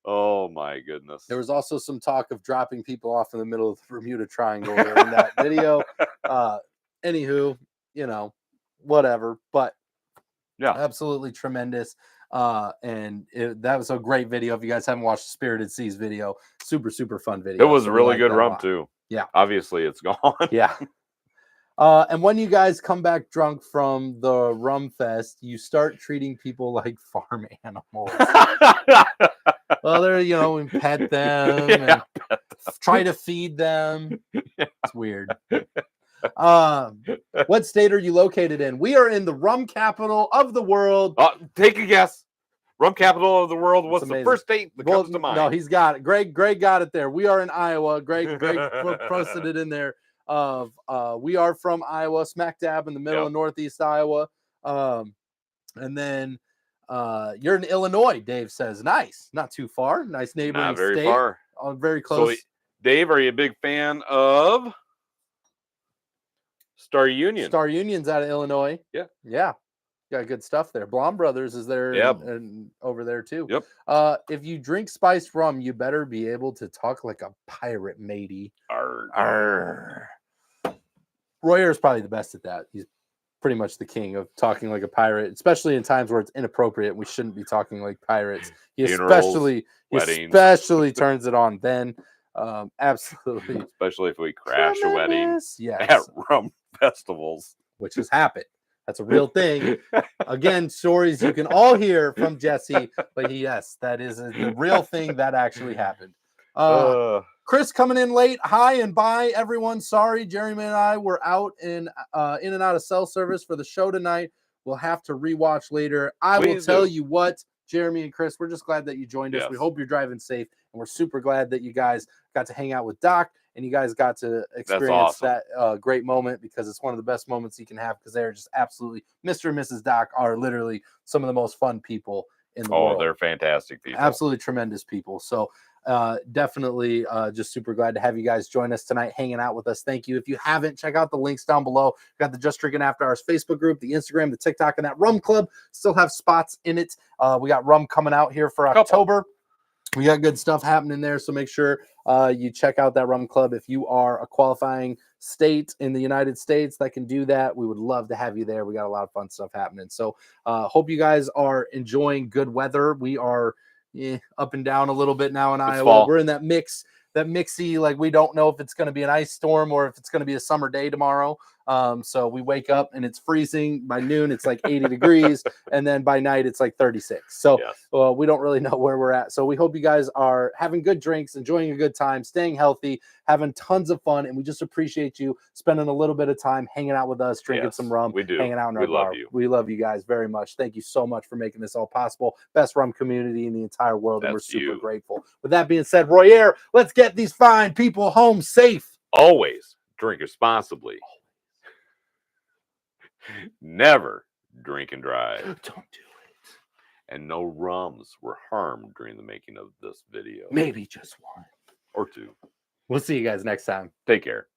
Oh my goodness. There was also some talk of dropping people off in the middle of the Bermuda Triangle in that video. Anywho, whatever. But yeah, absolutely tremendous. And that was a great video. If you guys haven't watched the Spirited Seas video, super, super fun video. It was a really good rum too. Yeah. Obviously it's gone. Yeah. And when you guys come back drunk from the Rum Fest, you start treating people like farm animals. Well, they're, we pet them and try to feed them. It's weird. What state are you located in? We are in the rum capital of the world. Take a guess. Rum capital of the world. What's the first state that comes to mind? No, he's got it. Greg got it there. We are in Iowa. Greg posted it in there. We are from Iowa, smack dab in the middle of Northeast Iowa. And then you're in Illinois, Dave says. Nice. Not too far. Nice neighboring Not very state. far. Very close. So, Dave, are you a big fan of Star Union? Star Union's out of Illinois. Yeah. Yeah. Got good stuff there. Blonde Brothers is there and over there too. Yep. If you drink spiced rum, you better be able to talk like a pirate, matey. Arr. Arr. Royer is probably the best at that. He's pretty much the king of talking like a pirate, especially in times where it's inappropriate. We shouldn't be talking like pirates. He especially turns it on then. Absolutely. Especially if we crash a wedding at rum festivals. Which has happened. That's a real thing. Again, stories you can all hear from Jesse, but yes, that is the real thing that actually happened. Chris coming in late. Hi and bye, everyone. Sorry, Jeremy and I were out in and out of cell service for the show tonight. We'll have to rewatch later. I will tell you what, Jeremy and Chris, we're just glad that you joined us. We hope you're driving safe, and we're super glad that you guys got to hang out with Doc. And you guys got to experience that great moment, because it's one of the best moments you can have, because they're just absolutely, Mr. and Mrs. Doc are literally some of the most fun people in the world. Oh, they're fantastic people. Absolutely tremendous people. So definitely just super glad to have you guys join us tonight, hanging out with us. Thank you. If you haven't, check out the links down below. We've got the Just Drinking After Hours Facebook group, the Instagram, the TikTok, and that Rum Club still have spots in it. We got rum coming out here for October. We got good stuff happening there, so make sure you check out that Rum Club. If you are a qualifying state in the United States that can do that, we would love to have you there. We got a lot of fun stuff happening. So hope you guys are enjoying good weather. We are up and down a little bit now in Iowa. Fall. We're in that mixy, like we don't know if it's going to be an ice storm or if it's going to be a summer day tomorrow. So we wake up and it's freezing. By noon, it's like 80 degrees. And then by night, it's like 36. So we don't really know where we're at. So we hope you guys are having good drinks, enjoying a good time, staying healthy, having tons of fun. And we just appreciate you spending a little bit of time hanging out with us, drinking some rum, hanging out in our bar. We love you guys very much. Thank you so much for making this all possible. Best rum community in the entire world. And we're super grateful. With that being said, Royer, let's get these fine people home safe. Always drink responsibly. Never drink and drive. Don't do it. And no rums were harmed during the making of this video. Maybe just one or two. We'll see you guys next time. Take care.